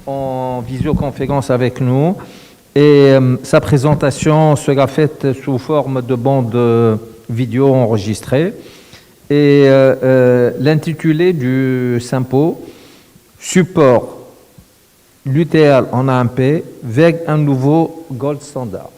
en visioconférence avec nous et sa présentation sera faite sous forme de bande vidéo enregistrée. Et l'intitulé du sympo, Support l'UTL en AMP vers un nouveau gold standard.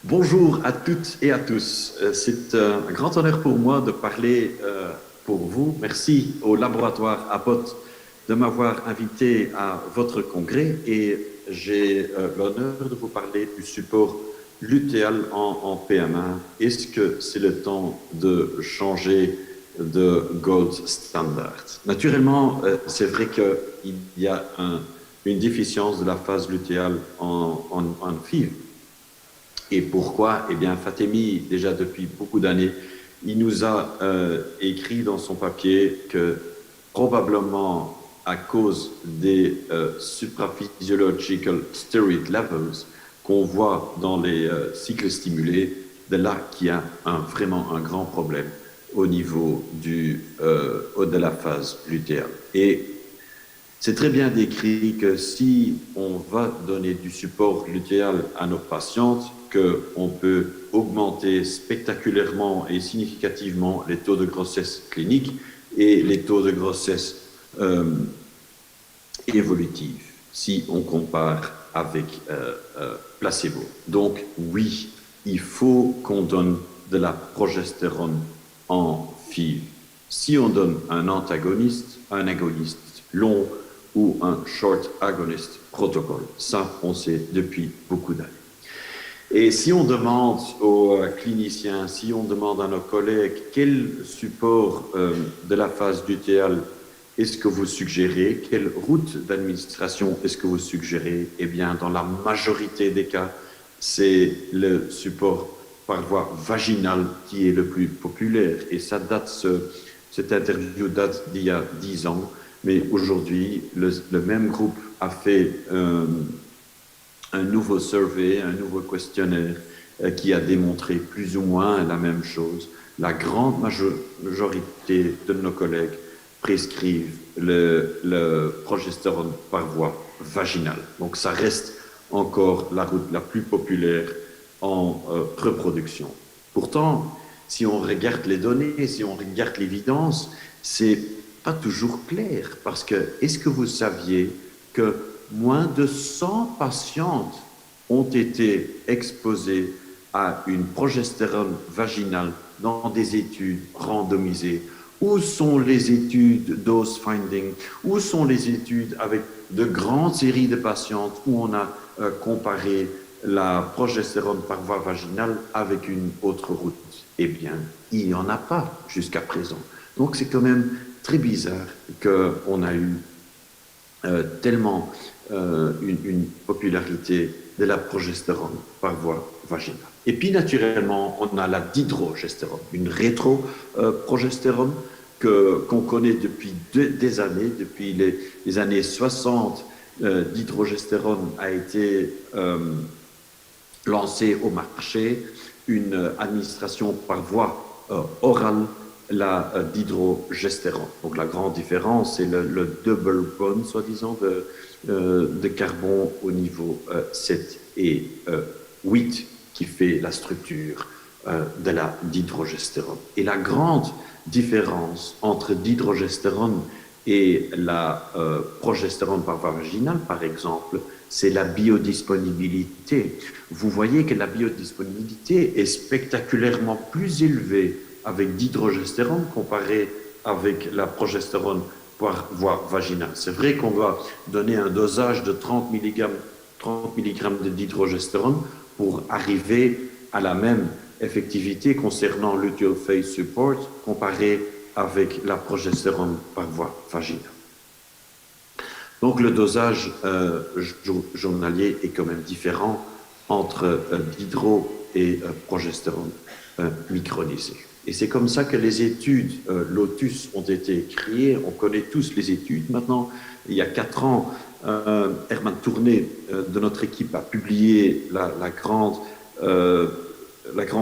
Bonjour à toutes et à tous. C'est un grand honneur pour moi de parler pour vous. Merci au laboratoire Abbott de m'avoir invité à votre congrès et j'ai l'honneur de vous parler du support lutéal en PM1. Est-ce que c'est le temps de changer de gold standard? Naturellement, c'est vrai qu'il y a une déficience de la phase lutéale en FIV. Et pourquoi? Eh bien, Fatemi, déjà depuis beaucoup d'années, il nous a écrit dans son papier que probablement à cause des supraphysiological steroid levels qu'on voit dans les cycles stimulés, de là qu'il y a vraiment un grand problème au niveau de la phase lutéale. Et c'est très bien décrit que si on va donner du support lutéal à nos patientes, qu'on peut augmenter spectaculairement et significativement les taux de grossesse cliniques et les taux de grossesse évolutive, si on compare avec placebo. Donc oui, il faut qu'on donne de la progestérone en FIV. Si on donne un antagoniste, un agoniste long ou un short agonist protocole, ça on sait depuis beaucoup d'années. Et si on demande aux cliniciens, si on demande à nos collègues quel support de la phase lutéale est-ce que vous suggérez, quelle route d'administration est-ce que vous suggérez, eh bien, dans la majorité des cas, c'est le support par voie vaginale qui est le plus populaire. Et ça date, cette interview date d'il y a 10 ans, mais aujourd'hui, le même groupe a fait un nouveau survey, un nouveau questionnaire qui a démontré plus ou moins la même chose. La grande majorité de nos collègues prescrivent le progestérone par voie vaginale. Donc ça reste encore la route la plus populaire en reproduction. Pourtant, si on regarde les données, si on regarde l'évidence, c'est pas toujours clair parce que est-ce que vous saviez que moins de 100 patientes ont été exposées à une progestérone vaginale dans des études randomisées? Où sont les études dose finding? Où sont les études avec de grandes séries de patientes où on a comparé la progestérone par voie vaginale avec une autre route? Eh bien, il n'y en a pas jusqu'à présent. Donc c'est quand même très bizarre qu'on a eu tellement une popularité de la progestérone par voie vaginale. Et puis naturellement, on a la dihydrogestérone, une rétroprogestérone qu'on connaît depuis des années, depuis les années 60. Dihydrogestérone a été lancée au marché, une administration par voie orale, la dihydrogestérone. Donc la grande différence, c'est le double bond, soi-disant, de carbone au niveau 7 et 8 qui fait la structure de la dihydrogestérone. Et la grande différence entre dihydrogestérone et la progestérone par voie vaginale, par exemple, c'est la biodisponibilité. Vous voyez que la biodisponibilité est spectaculairement plus élevée avec dihydrogestérone comparé avec la progestérone par voie vaginale. C'est vrai qu'on va donner un dosage de 30 mg de dihydrogestérone pour arriver à la même effectivité concernant luteal phase support comparé avec la progestérone par voie vaginale. Donc le dosage journalier est quand même différent entre dihydro et progestérone micronisée. Et c'est comme ça que les études Lotus ont été créées. On connaît tous les études. Maintenant, il y a 4 ans, Herman Tourné de notre équipe a publié la grande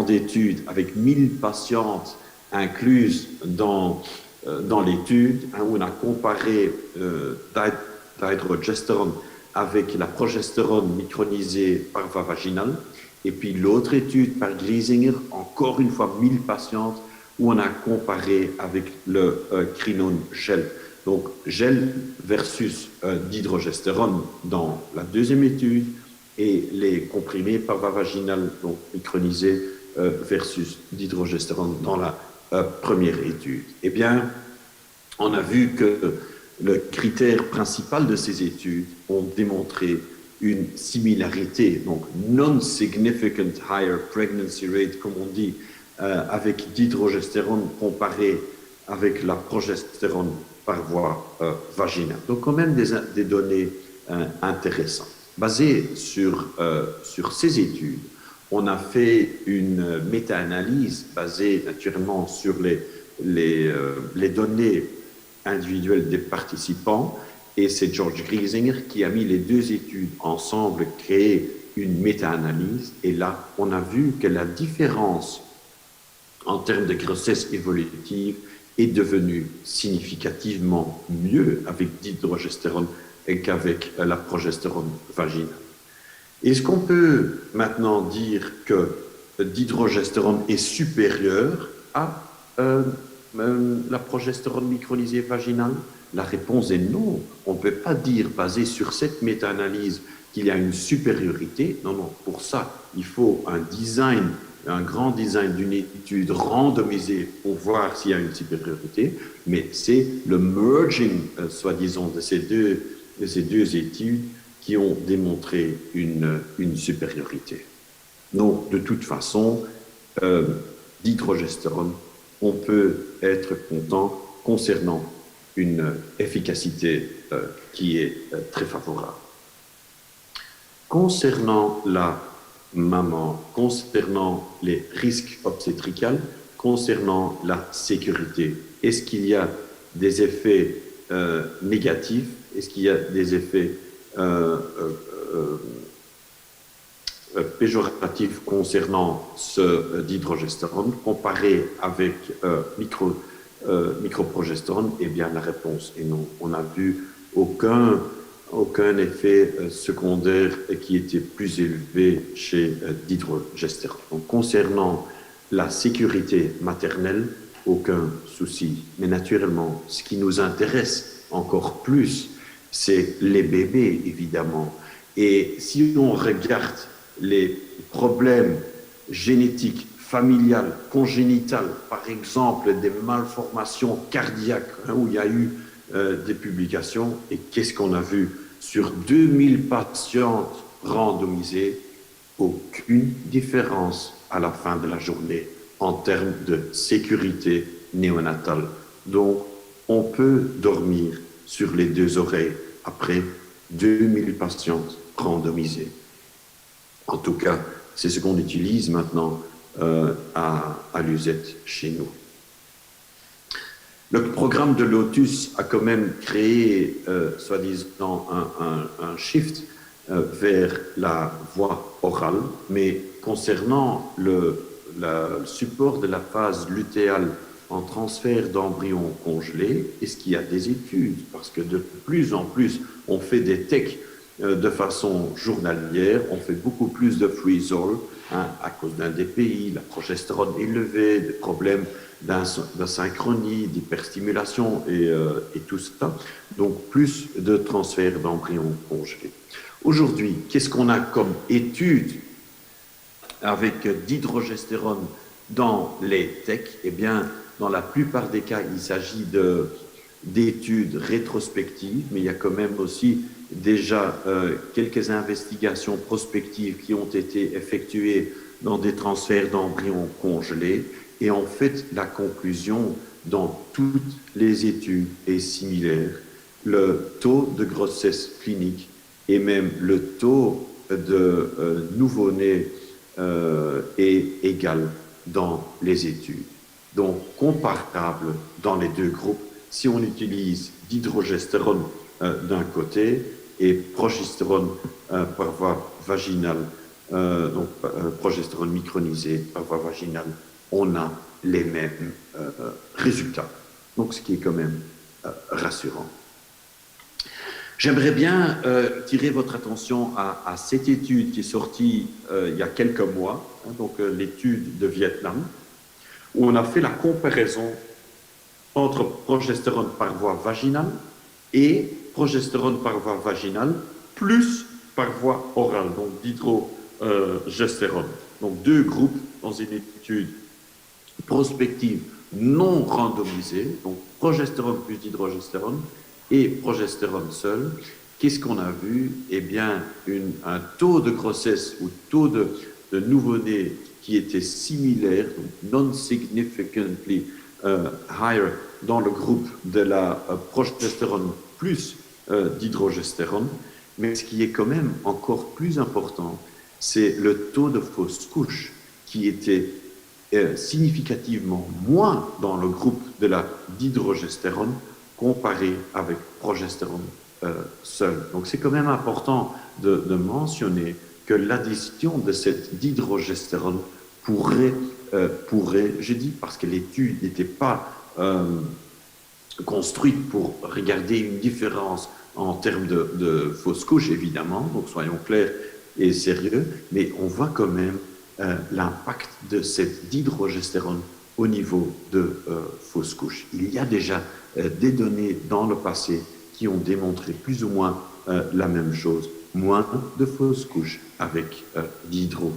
étude avec 1000 patientes incluses dans l'étude, où on a comparé dihydrogestérone avec la progestérone micronisée par voie vaginale. Et puis l'autre étude par Gliesinger, encore une fois 1000 patientes, où on a comparé avec le crinone gel. Donc gel versus dihydrogestérone dans la deuxième étude et les comprimés par voie vaginale, donc micronisés versus dihydrogestérone dans la première étude. Eh bien, on a vu que le critère principal de ces études ont démontré une similarité, donc non-significant higher pregnancy rate, comme on dit, avec dihydrogestérone comparé avec la progestérone par voie vaginale. Donc quand même des données intéressantes. Basées sur ces études, on a fait une méta-analyse basée naturellement sur les données individuelles des participants. Et c'est George Gliesinger qui a mis les deux études ensemble, créé une méta-analyse. Et là, on a vu que la différence en termes de grossesse évolutive est devenue significativement mieux avec dihydrogestérone qu'avec la progestérone vaginale. Est-ce qu'on peut maintenant dire que dihydrogestérone est supérieur à la progestérone micronisée vaginale? La réponse est non. On ne peut pas dire, basé sur cette méta-analyse, qu'il y a une supériorité. Non, non. Pour ça, il faut un grand design d'une étude randomisée pour voir s'il y a une supériorité. Mais c'est le merging, soi-disant, de ces deux études qui ont démontré une supériorité. Donc, de toute façon, dihydrogestérone, on peut être content concernant une efficacité qui est très favorable. Concernant la maman, concernant les risques obstétricaux, concernant la sécurité, est-ce qu'il y a des effets négatifs? Est-ce qu'il y a des effets péjoratifs concernant ce dihydrogestérone comparé avec microprogestérone? Eh bien, la réponse est non. On n'a vu aucun aucun effet secondaire qui était plus élevé chez d'hydrogestérone. Donc, concernant la sécurité maternelle, aucun souci. Mais naturellement, ce qui nous intéresse encore plus, c'est les bébés, évidemment. Et si on regarde les problèmes génétiques, familiales, congénitales, par exemple des malformations cardiaques, où il y a eu des publications, et qu'est-ce qu'on a vu sur 2000 patientes randomisées? Aucune différence à la fin de la journée en termes de sécurité néonatale. Donc, on peut dormir sur les deux oreilles après 2000 patientes randomisées. En tout cas, c'est ce qu'on utilise maintenant à l'UZ chez nous. Le programme de Lotus a quand même créé, soi-disant, un shift vers la voie orale, mais concernant le support de la phase lutéale en transfert d'embryons congelés, est-ce qu'il y a des études? Parce que de plus en plus, on fait des techs de façon journalière, on fait beaucoup plus de freeze-all à cause d'un DPI, la progestérone élevée, des problèmes d'asynchronie, d'hyperstimulation et tout ça. Donc, plus de transfert d'embryons congelés. Aujourd'hui, qu'est-ce qu'on a comme études avec d'hydrogestérone dans les techs? Eh bien, dans la plupart des cas, il s'agit d'études rétrospectives, mais il y a quand même aussi déjà quelques investigations prospectives qui ont été effectuées dans des transferts d'embryons congelés. Et en fait, la conclusion dans toutes les études est similaire. Le taux de grossesse clinique et même le taux de nouveau-nés est égal dans les études. Donc, comparable dans les deux groupes si on utilise d'hydrogestérone d'un côté et progestérone par voie vaginale, donc progestérone micronisé par voie vaginale, on a les mêmes résultats. Donc, ce qui est quand même rassurant. J'aimerais bien tirer votre attention à cette étude qui est sortie il y a quelques mois, donc l'étude de Vietnam, où on a fait la comparaison entre progestérone par voie vaginale et progestérone par voie vaginale plus par voie orale, donc d'hydrogestérone. Donc deux groupes dans une étude prospective non randomisée, donc progestérone plus d'hydrogestérone et progestérone seul. Qu'est-ce qu'on a vu? Eh bien, un taux de grossesse ou taux de nouveau-né qui était similaire, donc non-significantly higher dans le groupe de la progestérone plus d'hydrogestérone. Mais ce qui est quand même encore plus important, c'est le taux de fausse couche qui était significativement moins dans le groupe de la d'hydrogestérone comparé avec progestérone seul. Donc c'est quand même important de mentionner que l'addition de cette d'hydrogestérone pourrait, je dis parce que l'étude n'était pas construite pour regarder une différence en termes de fausse couche, évidemment, donc soyons clairs et sérieux, mais on voit quand même l'impact de cette d'hydrogestérone au niveau de fausse couche. Il y a déjà des données dans le passé qui ont démontré plus ou moins la même chose, moins de fausses couches avec d'hydro.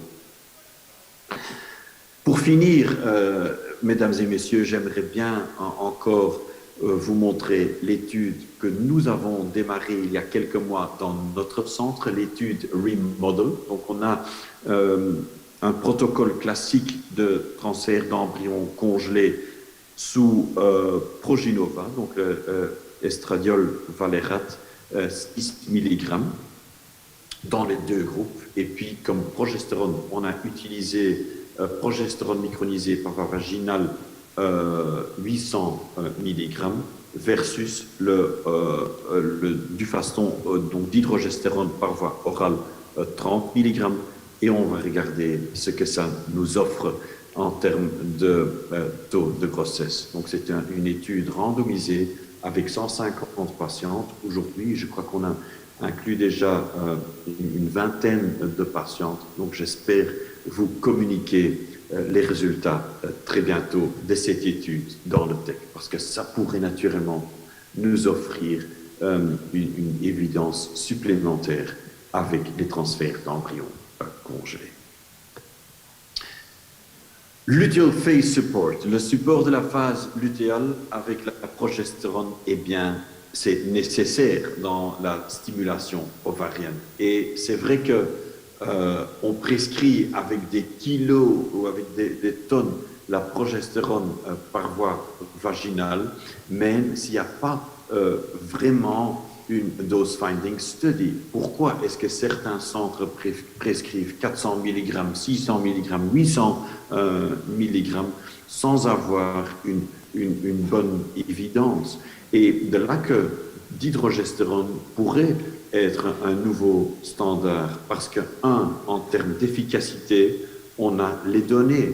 Pour finir, mesdames et messieurs, j'aimerais bien encore vous montrer l'étude que nous avons démarrée il y a quelques mois dans notre centre, l'étude Remodel. Donc on a un protocole classique de transfert d'embryons congelés sous Proginova, donc estradiol valérate 6 mg dans les deux groupes. Et puis comme progestérone, on a utilisé progestérone micronisé par voie vaginale 800 mg versus le Dufaston, donc d'hydrogestérone par voie orale 30 mg. Et on va regarder ce que ça nous offre en termes de taux de grossesse. Donc c'est une étude randomisée avec 150 patientes. Aujourd'hui, je crois qu'on a inclut déjà une vingtaine de patientes. Donc j'espère vous communiquer les résultats très bientôt de cette étude dans le texte, parce que ça pourrait naturellement nous offrir une évidence supplémentaire avec les transferts d'embryons congelés. Luteal phase support, le support de la phase lutéale avec la progestérone, eh bien, c'est nécessaire dans la stimulation ovarienne. Et c'est vrai que on prescrit avec des kilos ou avec des tonnes la progestérone par voie vaginale, même s'il n'y a pas vraiment une dose finding study. Pourquoi est-ce que certains centres prescrivent 400 mg, 600 mg, 800 mg sans avoir une bonne évidence? Et de là que d'hydrogestérone pourrait être un nouveau standard parce que, en termes d'efficacité, on a les données.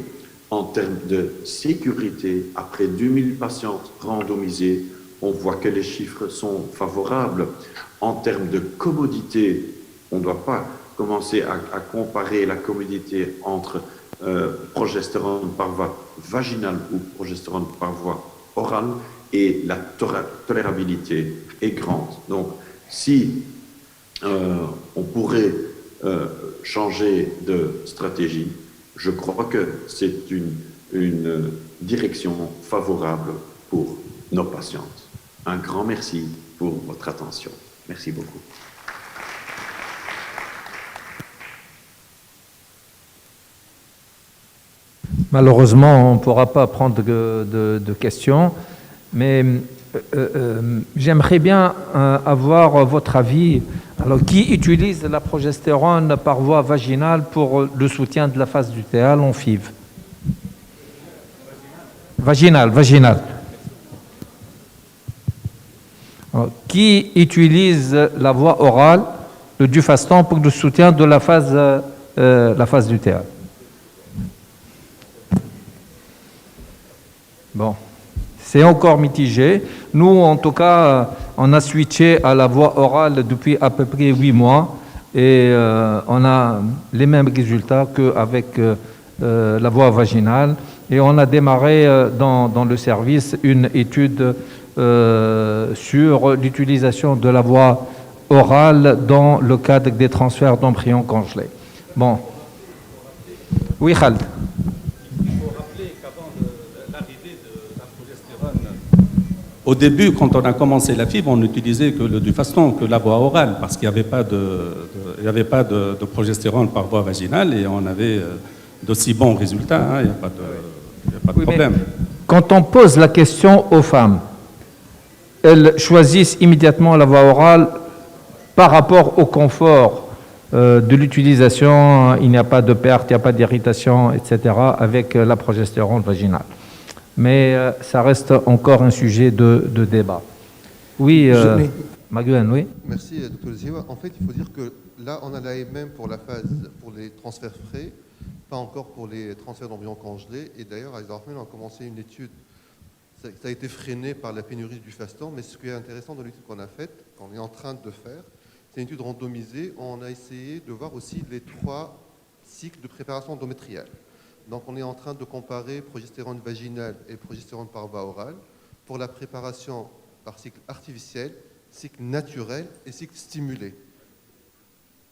En termes de sécurité, après 2000 patientes randomisées, on voit que les chiffres sont favorables. En termes de commodité, on ne doit pas commencer à comparer la commodité entre progestérone par voie vaginale ou progestérone par voie orale, et la tolérabilité est grande. Donc, si on pourrait changer de stratégie, je crois que c'est une direction favorable pour nos patientes. Un grand merci pour votre attention. Merci beaucoup. Malheureusement, on ne pourra pas prendre de questions, mais j'aimerais bien avoir votre avis. Alors, qui utilise la progestérone par voie vaginale pour le soutien de la phase lutéale en FIV? Vaginale. Alors, qui utilise la voie orale, le Dufaston, pour le soutien de la phase lutéale? Bon, c'est encore mitigé. Nous, en tout cas, on a switché à la voie orale depuis à peu près 8 mois et on a les mêmes résultats qu'avec la voie vaginale. Et on a démarré dans le service une étude sur l'utilisation de la voie orale dans le cadre des transferts d'embryons congelés. Bon. Oui, Khaled. Au début, quand on a commencé la fibre, on n'utilisait que le Dufaston, que la voie orale, parce qu'il n'y avait pas de progestérone par voie vaginale et on avait d'aussi bons résultats. Hein, il n'y a pas de problème. Quand on pose la question aux femmes, elles choisissent immédiatement la voie orale par rapport au confort de l'utilisation. Il n'y a pas de perte, il n'y a pas d'irritation, etc. avec la progestérone vaginale. Mais ça reste encore un sujet de débat. Oui, Maguen, oui. Merci, Dr. Ziwa. En fait, il faut dire que là, on a l'AMM pour la phase, pour les transferts frais, pas encore pour les transferts d'embryons congelés. Et d'ailleurs, à Isarfmen, on a commencé une étude. Ça a été freiné par la pénurie du Dufaston, mais ce qui est intéressant dans l'étude qu'on a faite, qu'on est en train de faire, c'est une étude randomisée. On a essayé de voir aussi les 3 cycles de préparation endométriale. Donc, on est en train de comparer progestérone vaginale et progestérone par voie orale pour la préparation par cycle artificiel, cycle naturel et cycle stimulé.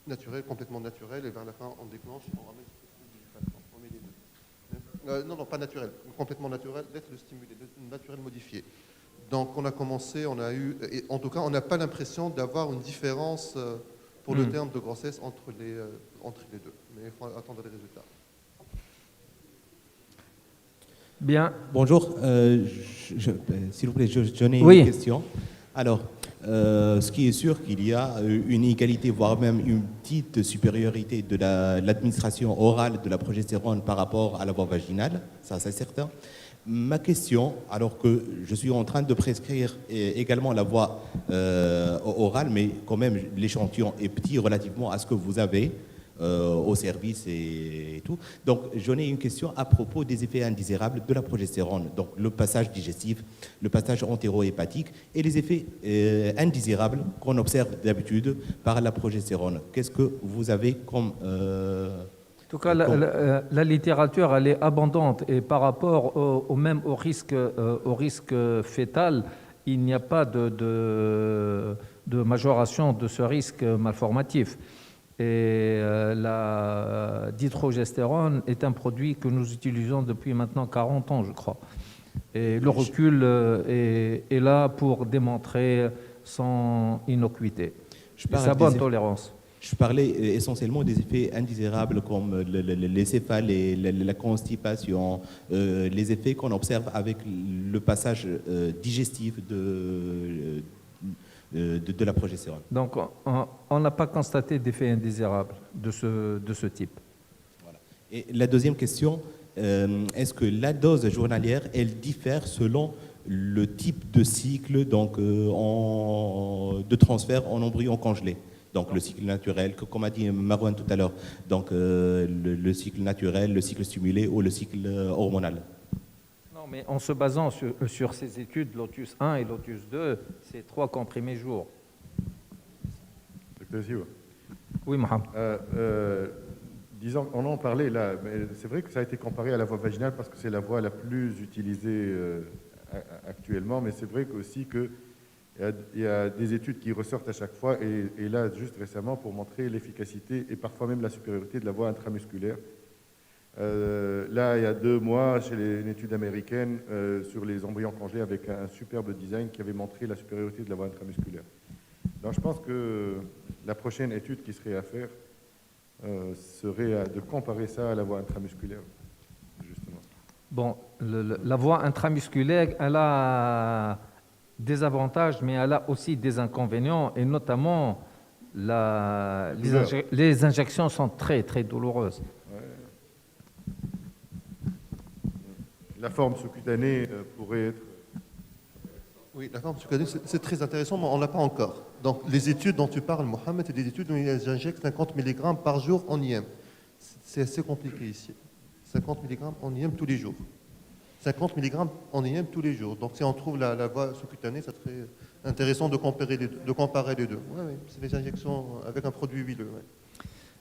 Naturel, complètement naturel, et vers la fin, on déclenche, on met les deux. Non, pas naturel, complètement naturel, d'être le stimulé, le naturel modifié. Donc, on a commencé, on a eu, et en tout cas, on n'a pas l'impression d'avoir une différence pour le terme de grossesse entre les deux. Mais il faut attendre les résultats. Bien. Bonjour, s'il vous plaît, j'en ai une question. Alors, ce qui est sûr qu'il y a une égalité, voire même une petite supériorité de l'administration orale de la progestérone par rapport à la voie vaginale, ça c'est certain. Ma question, alors que je suis en train de prescrire également la voie orale, mais quand même l'échantillon est petit relativement à ce que vous avez, au service et tout. Donc, j'en ai une question à propos des effets indésirables de la progestérone. Donc, le passage digestif, le passage entéro-hépatique et les effets indésirables qu'on observe d'habitude par la progestérone. Qu'est-ce que vous avez comme... En tout cas, la littérature, elle est abondante et par rapport au risque fœtal, il n'y a pas de majoration de ce risque malformatif. Et la dihydrogestérone est un produit que nous utilisons depuis maintenant 40 ans, je crois. Et le recul est là pour démontrer son innocuité et sa bonne tolérance. Je parlais essentiellement des effets indésirables comme les céphalées, la constipation, les effets qu'on observe avec le passage digestif de la progestérone. Donc, on n'a pas constaté d'effets indésirables de ce type. Voilà. Et la deuxième question, est-ce que la dose journalière, elle diffère selon le type de cycle donc, de transfert en embryon congelé? Donc le cycle naturel, comme a dit Marouane tout à l'heure, donc le cycle naturel, le cycle stimulé ou le cycle hormonal. Non, mais en se basant sur ces études, Lotus 1 et Lotus 2, c'est 3 comprimés jour. Oui, Mohamed. Disons, on en parlait là, mais c'est vrai que ça a été comparé à la voie vaginale parce que c'est la voie la plus utilisée actuellement, mais c'est vrai aussi que il y a des études qui ressortent à chaque fois, et là, juste récemment, pour montrer l'efficacité et parfois même la supériorité de la voie intramusculaire. Là, il y a 2 mois, chez une étude américaine sur les embryons congelés avec un superbe design qui avait montré la supériorité de la voie intramusculaire. Donc, je pense que la prochaine étude qui serait à faire serait de comparer ça à la voie intramusculaire, justement. Bon, la voie intramusculaire, elle a des avantages, mais elle a aussi des inconvénients, et notamment les injections sont très, très douloureuses. Ouais. La forme sous-cutanée pourrait être... Oui, la forme sous-cutanée, c'est très intéressant, mais on ne l'a pas encore. Donc, les études dont tu parles, Mohamed, c'est des études où ils injectent 50 mg par jour en IM. C'est assez compliqué ici. 50 mg en IM tous les jours. 50 mg en IM tous les jours. Donc, si on trouve la voie sous-cutanée, ça serait intéressant de comparer les deux. Oui, c'est des injections avec un produit huileux. Ouais.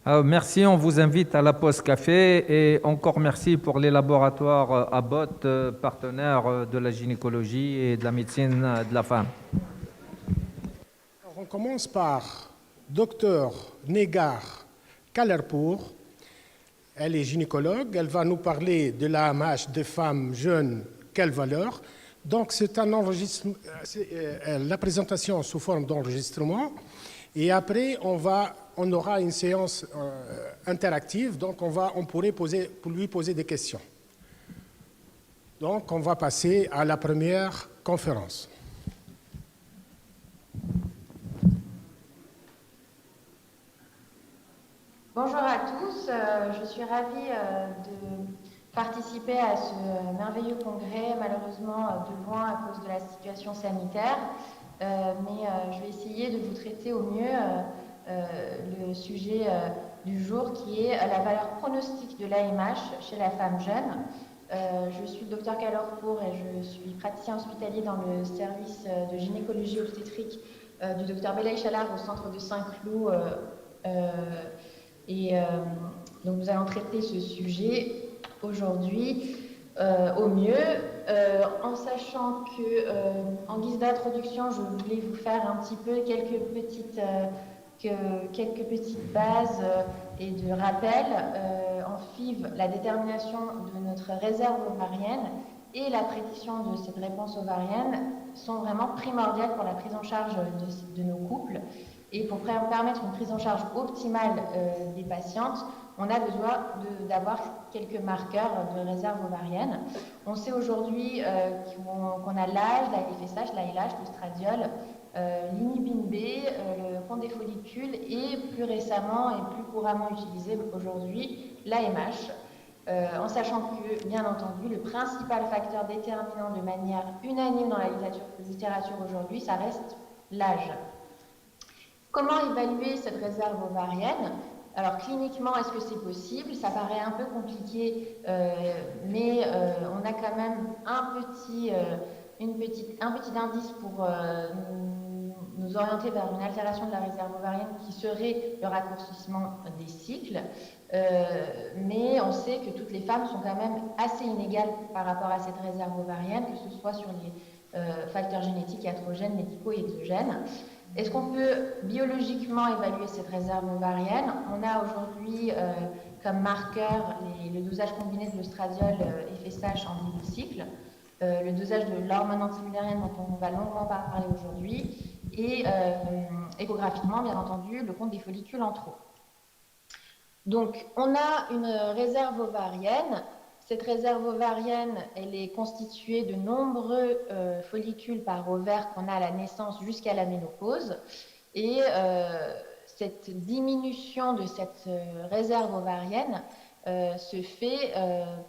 Alors, merci, on vous invite à la pause café et encore merci pour les laboratoires Abbott, partenaires de la gynécologie et de la médecine de la femme. Alors, on commence par Dr Negar Kalerpour. Elle est gynécologue, elle va nous parler de l'AMH des femmes jeunes, quelle valeur. Donc c'est un enregistrement, la présentation sous forme d'enregistrement, et après on aura une séance interactive, donc on pourrait lui poser des questions. Donc on va passer à la première conférence. Bonjour à tous, je suis ravie de participer à ce merveilleux congrès, malheureusement de loin à cause de la situation sanitaire, mais je vais essayer de vous traiter au mieux le sujet du jour qui est la valeur pronostique de l'AMH chez la femme jeune. Je suis le docteur Kalerpour et je suis praticien hospitalier dans le service de gynécologie obstétrique du docteur Belaï Chalard au centre de Saint-Cloud. Donc nous allons traiter ce sujet aujourd'hui au mieux, en sachant que en guise d'introduction, je voulais vous faire un petit peu quelques petites bases et de rappel. En FIV, la détermination de notre réserve ovarienne et la prédiction de cette réponse ovarienne sont vraiment primordiales pour la prise en charge de nos couples. Et pour permettre une prise en charge optimale des patientes, on a besoin d'avoir quelques marqueurs de réserve ovarienne. On sait aujourd'hui qu'on a l'âge, la FSH, l'ALH, l'estradiol, l'inhibine B, le compte des follicules et plus récemment et plus couramment utilisé aujourd'hui, l'AMH. En sachant que, bien entendu, le principal facteur déterminant de manière unanime dans la littérature aujourd'hui, ça reste l'âge. Comment évaluer cette réserve ovarienne? Alors cliniquement, est-ce que c'est possible? Ça paraît un peu compliqué, mais on a quand même un petit indice pour nous orienter vers une altération de la réserve ovarienne qui serait le raccourcissement des cycles. Mais on sait que toutes les femmes sont quand même assez inégales par rapport à cette réserve ovarienne, que ce soit sur les facteurs génétiques, iatrogènes, médicaux et exogènes. Est-ce qu'on peut biologiquement évaluer cette réserve ovarienne? On a aujourd'hui comme marqueur le dosage combiné de l'ostradiol FSH en début de cycle, le dosage de l'hormone antimillérienne dont on va longuement parler aujourd'hui, et échographiquement, bien entendu, le compte des follicules en trop. Donc, on a une réserve ovarienne. Cette réserve ovarienne, elle est constituée de nombreux follicules par ovaire qu'on a à la naissance jusqu'à la ménopause. Et cette diminution de cette réserve ovarienne se fait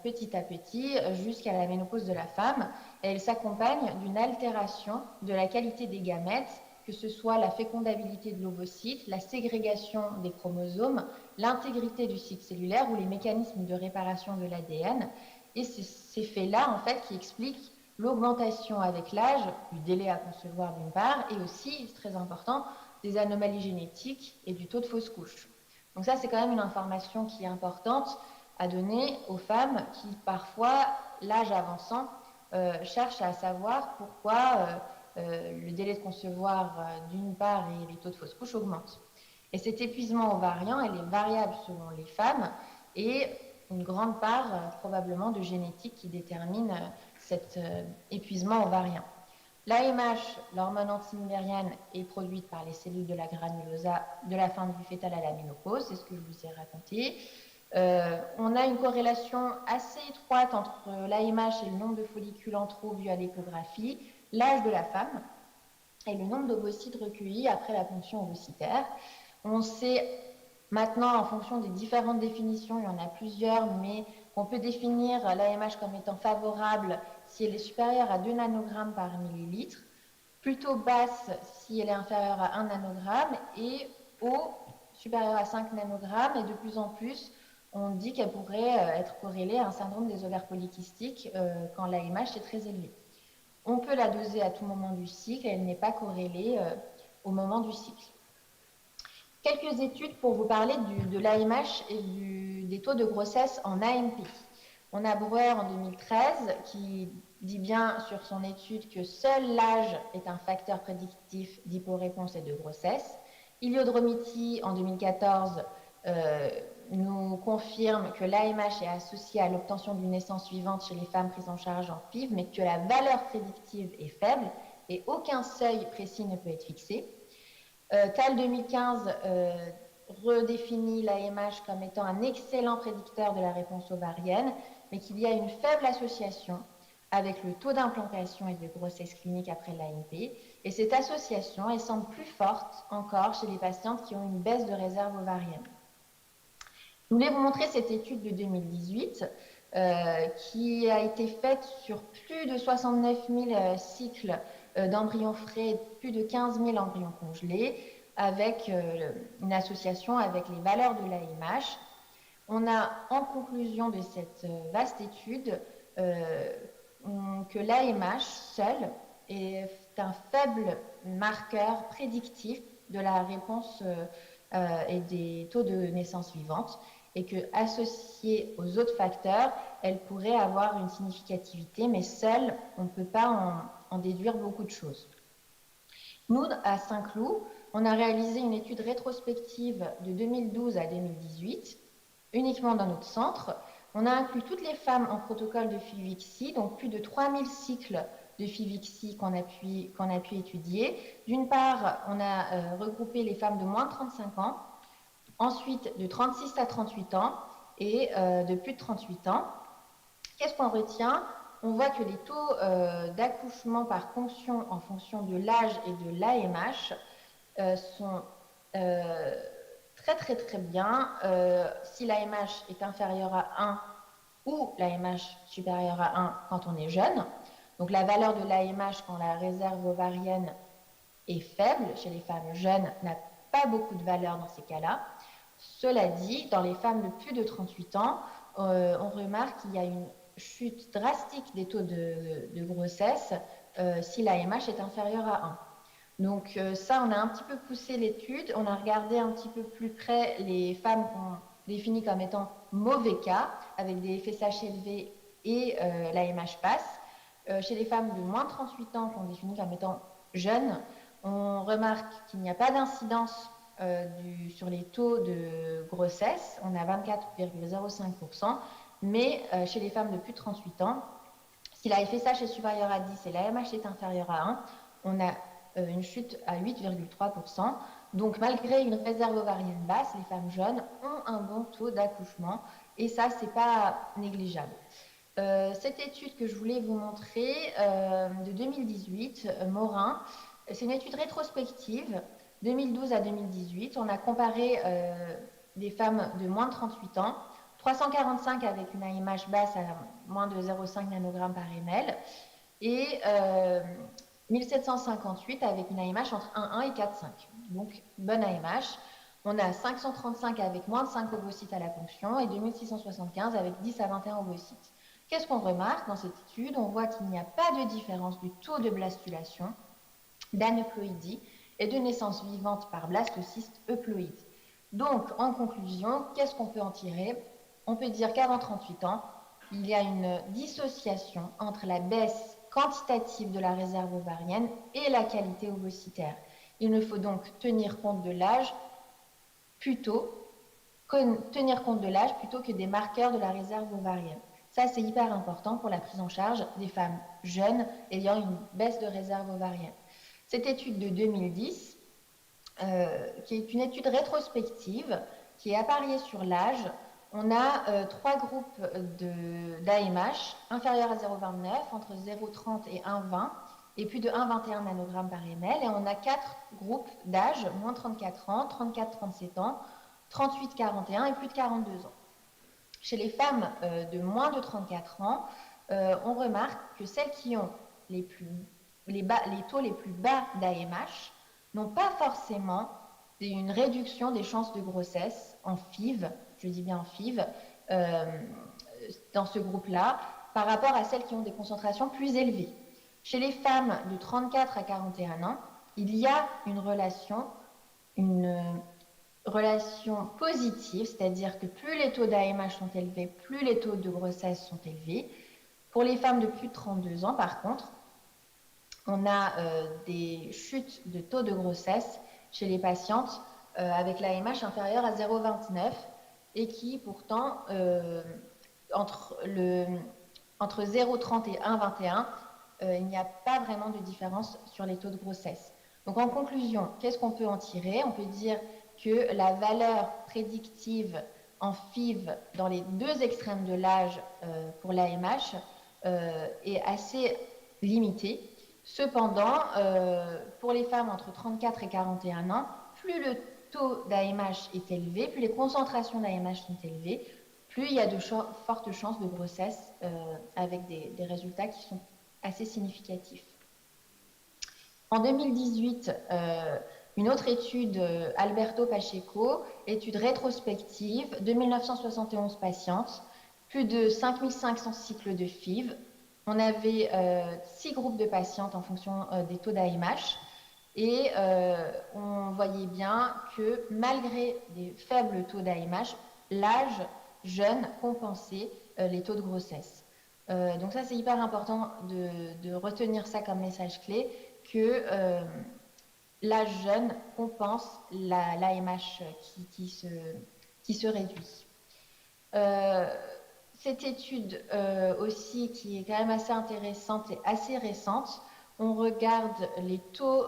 petit à petit jusqu'à la ménopause de la femme. Et elle s'accompagne d'une altération de la qualité des gamètes, que ce soit la fécondabilité de l'ovocyte, la ségrégation des chromosomes, l'intégrité du cycle cellulaire ou les mécanismes de réparation de l'ADN. Et c'est ces faits-là, en fait, qui expliquent l'augmentation avec l'âge du délai à concevoir d'une part, et aussi, c'est très important, des anomalies génétiques et du taux de fausse couche. Donc ça, c'est quand même une information qui est importante à donner aux femmes qui, parfois, l'âge avançant, cherchent à savoir pourquoi le délai de concevoir d'une part et les taux de fausse couche augmentent. Et cet épuisement ovarien, il est variable selon les femmes et une grande part probablement de génétique qui détermine cet épuisement ovarien. L'AMH, l'hormone antimillérienne, est produite par les cellules de la granulosa de la fin de vie fœtale à la ménopause, c'est ce que je vous ai raconté. On a une corrélation assez étroite entre l'AMH et le nombre de follicules en trop vus à l'échographie, l'âge de la femme et le nombre d'ovocytes recueillis après la ponction ovocytaire. On sait maintenant, en fonction des différentes définitions, il y en a plusieurs, mais on peut définir l'AMH comme étant favorable si elle est supérieure à 2 nanogrammes par millilitre, plutôt basse si elle est inférieure à 1 nanogramme, et haut, supérieure à 5 nanogrammes, et de plus en plus, on dit qu'elle pourrait être corrélée à un syndrome des ovaires polykystiques quand l'AMH est très élevée. On peut la doser à tout moment du cycle et elle n'est pas corrélée au moment du cycle. Quelques études pour vous parler de l'AMH et des taux de grossesse en AMP. On a Breuer en 2013 qui dit bien sur son étude que seul l'âge est un facteur prédictif d'hyporéponse et de grossesse. Iliodromiti en 2014 nous confirme que l'AMH est associée à l'obtention d'une naissance vivante chez les femmes prises en charge en FIV, mais que la valeur prédictive est faible et aucun seuil précis ne peut être fixé. TAL 2015 redéfinit l'AMH comme étant un excellent prédicteur de la réponse ovarienne, mais qu'il y a une faible association avec le taux d'implantation et de grossesse clinique après l'AMP. Et cette association, elle semble plus forte encore chez les patientes qui ont une baisse de réserve ovarienne. Je voulais vous montrer cette étude de 2018 qui a été faite sur plus de 69 000 cycles d'embryons frais, plus de 15 000 embryons congelés, avec une association avec les valeurs de l'AMH. On a en conclusion de cette vaste étude que l'AMH seul est un faible marqueur prédictif de la réponse et des taux de naissance vivante, et que associée aux autres facteurs, elle pourrait avoir une significativité, mais seule, on ne peut pas en déduire beaucoup de choses. Nous, à Saint-Cloud, on a réalisé une étude rétrospective de 2012 à 2018, uniquement dans notre centre. On a inclus toutes les femmes en protocole de FIVIXI, donc plus de 3000 cycles de FIVIXI qu'on a pu étudier. D'une part, on a regroupé les femmes de moins de 35 ans, ensuite de 36 à 38 ans et de plus de 38 ans. Qu'est-ce qu'on retient? On voit que les taux d'accouchement par ponction en fonction de l'âge et de l'AMH sont très bien. Si l'AMH est inférieur à 1 ou l'AMH supérieur à 1 quand on est jeune, donc la valeur de l'AMH quand la réserve ovarienne est faible chez les femmes jeunes n'a pas beaucoup de valeur dans ces cas-là. Cela dit, dans les femmes de plus de 38 ans, on remarque qu'il y a une chute drastique des taux de grossesse si l'AMH est inférieur à 1. Donc ça, on a un petit peu poussé l'étude, on a regardé un petit peu plus près les femmes qu'on définit comme étant mauvais cas, avec des FSH élevés et l'AMH basse. Chez les femmes de moins de 38 ans qu'on définit comme étant jeunes, on remarque qu'il n'y a pas d'incidence sur les taux de grossesse, on a 24,05%, mais chez les femmes de plus de 38 ans, si la FSH est supérieure à 10 et l'AMH est inférieure à 1, on a une chute à 8,3%. Donc malgré une réserve ovarienne basse, les femmes jeunes ont un bon taux d'accouchement et ça, c'est pas négligeable. Cette étude que je voulais vous montrer de 2018, Morin, c'est une étude rétrospective, 2012 à 2018. On a comparé des femmes de moins de 38 ans, 345 avec une AMH basse à moins de 0,5 nanogrammes par ml et 1758 avec une AMH entre 1,1 et 4,5. Donc, bonne AMH. On a 535 avec moins de 5 ovocytes à la ponction et 2675 avec 10 à 21 ovocytes. Qu'est-ce qu'on remarque dans cette étude? On voit qu'il n'y a pas de différence du taux de blastulation, d'aneuploïdie et de naissance vivante par blastocyste euploïde. Donc, en conclusion, qu'est-ce qu'on peut en tirer? On peut dire qu'avant 38 ans, il y a une dissociation entre la baisse quantitative de la réserve ovarienne et la qualité ovocytaire. Il ne faut donc tenir compte de l'âge plutôt que des marqueurs de la réserve ovarienne. Ça, c'est hyper important pour la prise en charge des femmes jeunes ayant une baisse de réserve ovarienne. Cette étude de 2010, qui est une étude rétrospective, qui est appariée sur l'âge, on a 3 groupes d'AMH inférieurs à 0,29, entre 0,30 et 1,20, et plus de 1,21 nanogrammes par ml. Et on a 4 groupes d'âge, moins 34 ans, 34-37 ans, 38-41 et plus de 42 ans. Chez les femmes de moins de 34 ans, on remarque que celles qui ont les taux les plus bas d'AMH n'ont pas forcément une réduction des chances de grossesse en FIV, je dis bien en FIV, dans ce groupe-là, par rapport à celles qui ont des concentrations plus élevées. Chez les femmes de 34 à 41 ans, il y a une relation positive, c'est-à-dire que plus les taux d'AMH sont élevés, plus les taux de grossesse sont élevés. Pour les femmes de plus de 32 ans, par contre, on a des chutes de taux de grossesse chez les patientes avec l'AMH inférieure à 0,29 et qui pourtant, entre 0,30 et 1,21, il n'y a pas vraiment de différence sur les taux de grossesse. Donc en conclusion, qu'est-ce qu'on peut en tirer? On peut dire que la valeur prédictive en FIV dans les deux extrêmes de l'âge pour l'AMH est assez limitée. Cependant, pour les femmes entre 34 et 41 ans, plus le taux d'AMH est élevé, plus les concentrations d'AMH sont élevées, plus il y a de fortes chances de grossesse avec des résultats qui sont assez significatifs. En 2018, une autre étude, Alberto Pacheco, étude rétrospective, 2971 patientes, plus de 5500 cycles de FIV. On avait 6 groupes de patientes en fonction des taux d'AMH et on voyait bien que malgré des faibles taux d'AMH, l'âge jeune compensait les taux de grossesse. Donc ça, c'est hyper important de retenir ça comme message clé, que l'âge jeune compense l'AMH qui se réduit. Cette étude aussi, qui est quand même assez intéressante et assez récente, on regarde les taux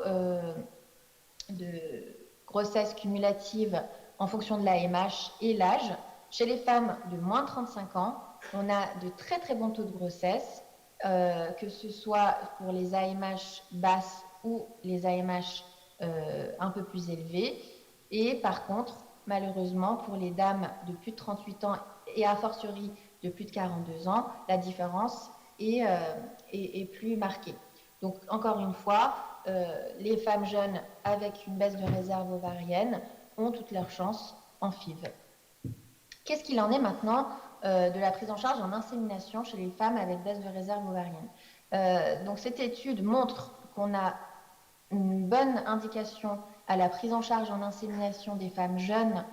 de grossesse cumulative en fonction de l'AMH et l'âge. Chez les femmes de moins de 35 ans, on a de très très bons taux de grossesse, que ce soit pour les AMH basses ou les AMH un peu plus élevés. Et par contre, malheureusement, pour les dames de plus de 38 ans et a fortiori de plus de 42 ans, la différence est plus marquée. Donc, encore une fois, les femmes jeunes avec une baisse de réserve ovarienne ont toutes leurs chances en FIV. Qu'est-ce qu'il en est maintenant de la prise en charge en insémination chez les femmes avec baisse de réserve ovarienne? Donc cette étude montre qu'on a une bonne indication à la prise en charge en insémination des femmes jeunes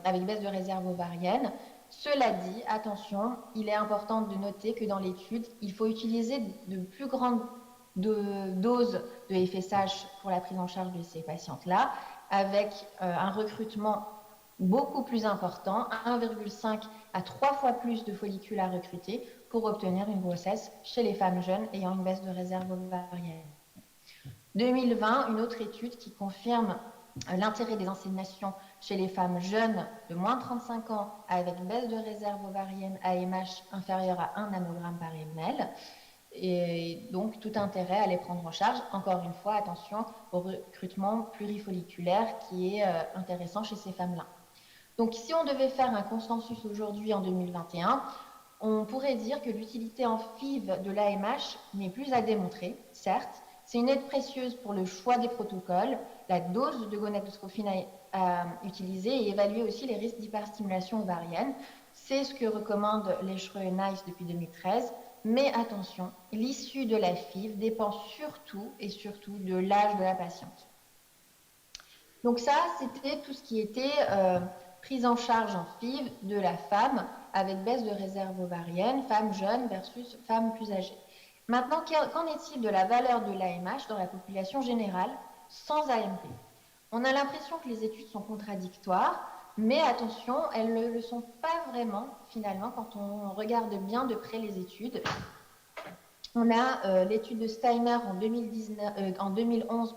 avec baisse de réserve ovarienne. Cela dit, attention, il est important de noter que dans l'étude, il faut utiliser de plus grandes doses de FSH pour la prise en charge de ces patientes-là, avec un recrutement beaucoup plus important, 1,5 à 3 fois plus de follicules à recruter pour obtenir une grossesse chez les femmes jeunes ayant une baisse de réserve ovarienne. 2020, une autre étude qui confirme l'intérêt des inséminations chez les femmes jeunes de moins de 35 ans avec baisse de réserve ovarienne AMH inférieure à 1 nanogramme par ml. Et donc tout intérêt à les prendre en charge. Encore une fois, attention au recrutement plurifolliculaire qui est intéressant chez ces femmes-là. Donc si on devait faire un consensus aujourd'hui en 2021, on pourrait dire que l'utilité en FIV de l'AMH n'est plus à démontrer, certes. C'est une aide précieuse pour le choix des protocoles, la dose de gonadotropine à utiliser et évaluer aussi les risques d'hyperstimulation ovarienne. C'est ce que recommande Lechereux et Nice depuis 2013. Mais attention, l'issue de la FIV dépend surtout de l'âge de la patiente. Donc ça, c'était tout ce qui était prise en charge en FIV de la femme avec baisse de réserve ovarienne, femme jeune versus femme plus âgée. Maintenant, qu'en est-il de la valeur de l'AMH dans la population générale sans AMP? On a l'impression que les études sont contradictoires, mais attention, elles ne le sont pas vraiment finalement quand on regarde bien de près les études. On a l'étude de Steiner en 2011,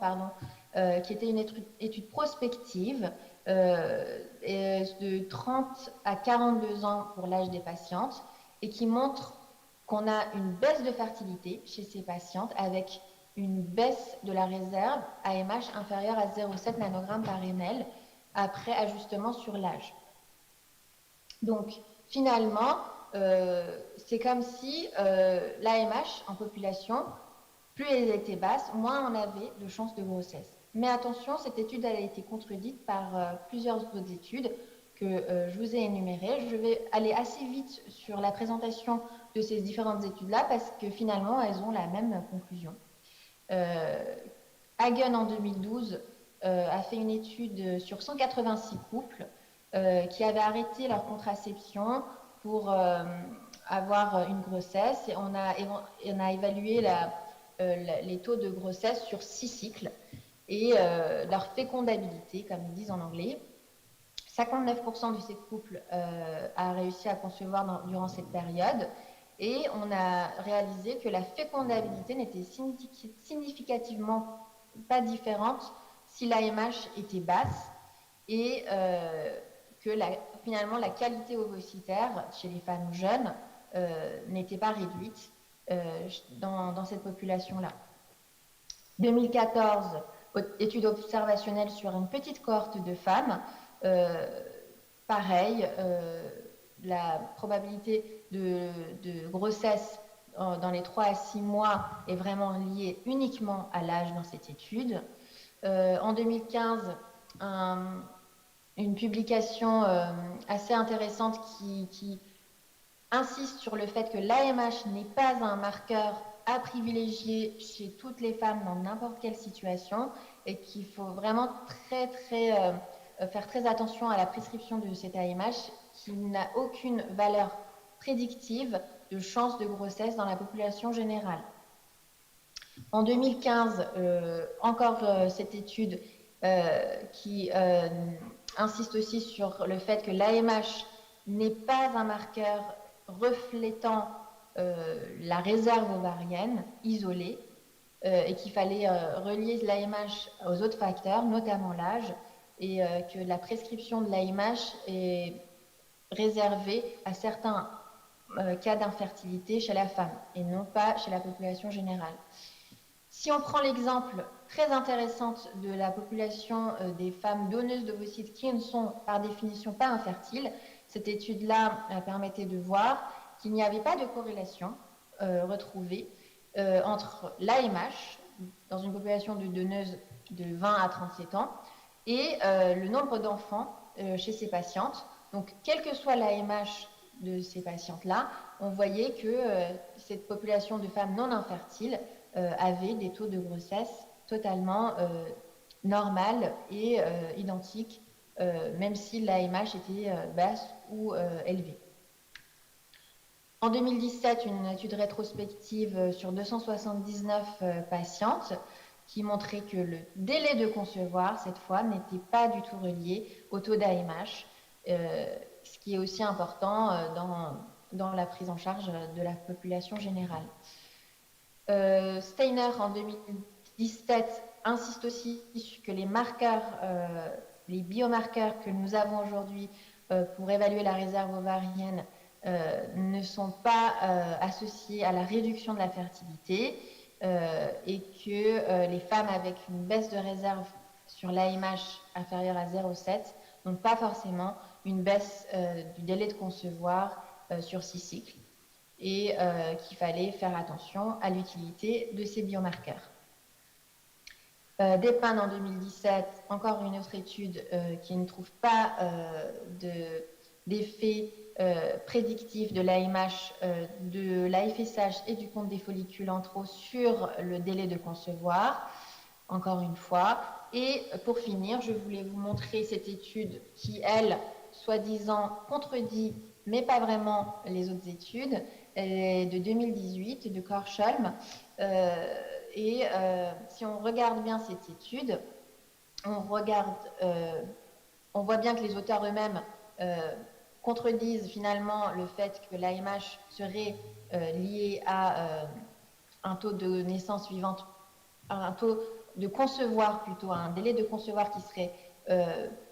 qui était une étude prospective de 30 à 42 ans pour l'âge des patientes et qui montre qu'on a une baisse de fertilité chez ces patientes avec une baisse de la réserve AMH inférieure à 0,7 nanogramme par ml après ajustement sur l'âge. Donc, finalement, c'est comme si l'AMH en population, plus elle était basse, moins on avait de chances de grossesse. Mais attention, cette étude a été contredite par plusieurs autres études que je vous ai énumérées. Je vais aller assez vite sur la présentation de ces différentes études-là parce que finalement, elles ont la même conclusion. Hagen, en 2012, a fait une étude sur 186 couples qui avaient arrêté leur contraception pour avoir une grossesse. Et on a évalué les taux de grossesse sur 6 cycles et leur fécondabilité, comme ils disent en anglais. 59% de ces couples a réussi à concevoir durant cette période. Et on a réalisé que la fécondabilité n'était significativement pas différente si l'AMH était basse et que finalement la qualité ovocytaire chez les femmes jeunes n'était pas réduite dans cette population-là. 2014, étude observationnelle sur une petite cohorte de femmes, pareil, la probabilité de grossesse dans les 3 à 6 mois est vraiment liée uniquement à l'âge dans cette étude. En 2015, une publication assez intéressante qui insiste sur le fait que l'AMH n'est pas un marqueur à privilégier chez toutes les femmes dans n'importe quelle situation et qu'il faut vraiment faire très attention à la prescription de cet AMH qui n'a aucune valeur prédictive de chance de grossesse dans la population générale. En 2015, encore cette étude qui insiste aussi sur le fait que l'AMH n'est pas un marqueur reflétant la réserve ovarienne isolée et qu'il fallait relier l'AMH aux autres facteurs, notamment l'âge, et que la prescription de l'AMH est réservée à certains cas d'infertilité chez la femme et non pas chez la population générale. Si on prend l'exemple très intéressant de la population des femmes donneuses d'ovocytes qui ne sont par définition pas infertiles, cette étude-là permettait de voir qu'il n'y avait pas de corrélation retrouvée entre l'AMH dans une population de donneuses de 20 à 37 ans et le nombre d'enfants chez ces patientes. Donc, quelle que soit l'AMH de ces patientes-là, on voyait que cette population de femmes non infertiles avait des taux de grossesse totalement normales et identiques, même si l'AMH était basse ou élevée. En 2017, une étude rétrospective sur 279 patientes qui montrait que le délai de concevoir, cette fois, n'était pas du tout relié au taux d'AMH, ce qui est aussi important dans la prise en charge de la population générale. Steiner, en 2017, insiste aussi que les marqueurs, les biomarqueurs que nous avons aujourd'hui pour évaluer la réserve ovarienne ne sont pas associés à la réduction de la fertilité et que les femmes avec une baisse de réserve sur l'AMH inférieure à 0,7 n'ont pas forcément une baisse du délai de concevoir sur 6 cycles et qu'il fallait faire attention à l'utilité de ces biomarqueurs. Despin en 2017, encore une autre étude qui ne trouve pas d'effet prédictif de l'AMH, de la FSH et du compte des follicules en trop sur le délai de concevoir, encore une fois. Et pour finir, je voulais vous montrer cette étude qui, elle, soi-disant contredit, mais pas vraiment les autres études, de 2018 de Korsholm. Si on regarde bien cette étude, on voit bien que les auteurs eux-mêmes contredisent finalement le fait que l'AMH serait lié à un taux de naissance vivante, un taux de concevoir plutôt, un délai de concevoir qui serait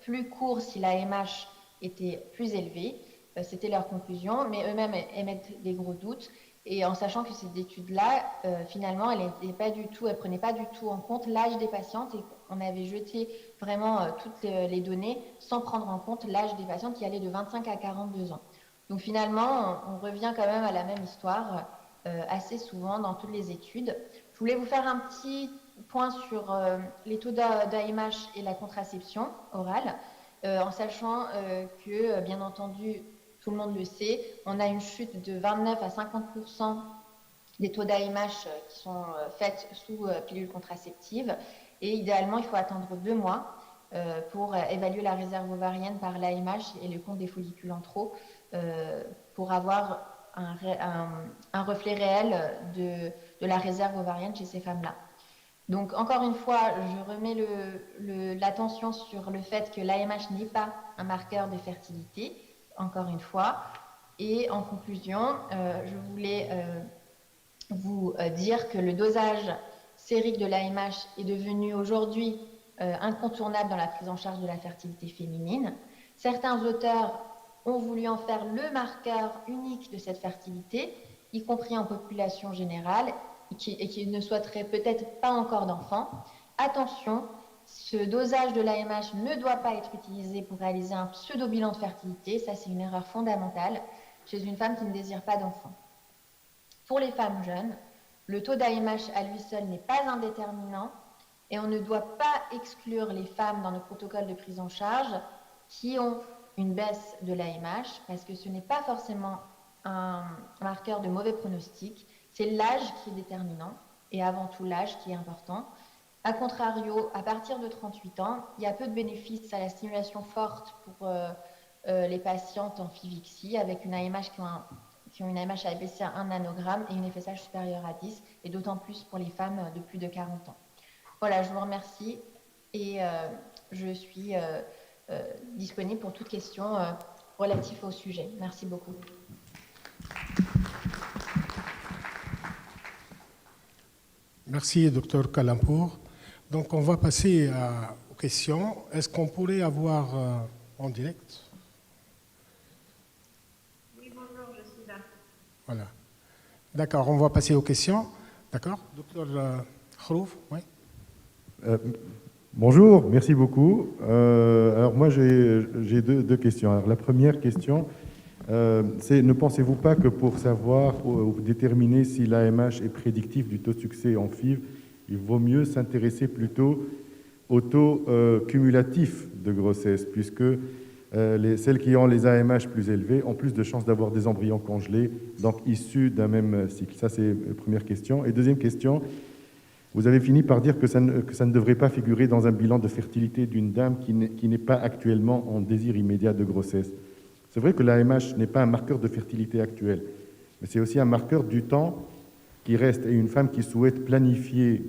plus court si l'AMH était plus élevé. C'était leur conclusion, mais eux-mêmes émettent des gros doutes. Et en sachant que cette étude-là, finalement, elle ne prenait pas du tout en compte l'âge des patientes et on avait jeté vraiment toutes les données sans prendre en compte l'âge des patientes qui allait de 25 à 42 ans. Donc finalement, on revient quand même à la même histoire assez souvent dans toutes les études. Je voulais vous faire un petit point sur les taux d'AMH et la contraception orale, en sachant que, bien entendu, tout le monde le sait, on a une chute de 29 à 50% des taux d'AMH qui sont faites sous pilule contraceptive. Et idéalement, il faut attendre 2 mois pour évaluer la réserve ovarienne par l'AMH et le compte des follicules en trop pour avoir un reflet réel de la réserve ovarienne chez ces femmes-là. Donc, encore une fois, je remets l'attention sur le fait que l'AMH n'est pas un marqueur de fertilité, encore une fois. Et en conclusion, je voulais vous dire que le dosage sérique de l'AMH est devenu aujourd'hui incontournable dans la prise en charge de la fertilité féminine. Certains auteurs ont voulu en faire le marqueur unique de cette fertilité, y compris en population générale, et qui ne souhaiteraient peut-être pas encore d'enfants. Attention, ce dosage de l'AMH ne doit pas être utilisé pour réaliser un pseudo-bilan de fertilité. Ça, c'est une erreur fondamentale chez une femme qui ne désire pas d'enfant. Pour les femmes jeunes, le taux d'AMH à lui seul n'est pas un déterminant et on ne doit pas exclure les femmes dans le protocole de prise en charge qui ont une baisse de l'AMH parce que ce n'est pas forcément un marqueur de mauvais pronostic. C'est l'âge qui est déterminant et avant tout l'âge qui est important. A contrario, à partir de 38 ans, il y a peu de bénéfices à la stimulation forte pour les patientes en FIVIXI avec une AMH qui ont une AMH à épaissir 1 nanogramme et une FSH supérieure à 10, et d'autant plus pour les femmes de plus de 40 ans. Voilà, je vous remercie et je suis disponible pour toute question relative au sujet. Merci beaucoup. Merci, Dr Kalampour. Donc, on va passer aux questions. Est-ce qu'on pourrait avoir en direct? Oui, bonjour, je suis là. Voilà. D'accord, on va passer aux questions. D'accord, Dr Khrouf, oui. Bonjour, merci beaucoup. Alors moi, j'ai deux questions. Alors, la première question, c'est ne pensez-vous pas que pour savoir ou déterminer si l'AMH est prédictif du taux de succès en FIV, il vaut mieux s'intéresser plutôt au taux cumulatif de grossesse, puisque celles qui ont les AMH plus élevés ont plus de chances d'avoir des embryons congelés, donc issus d'un même cycle. Ça, c'est la première question. Et deuxième question, vous avez fini par dire que ça ne devrait pas figurer dans un bilan de fertilité d'une dame qui n'est pas actuellement en désir immédiat de grossesse. C'est vrai que l'AMH n'est pas un marqueur de fertilité actuel, mais c'est aussi un marqueur du temps qui reste. Et une femme qui souhaite planifier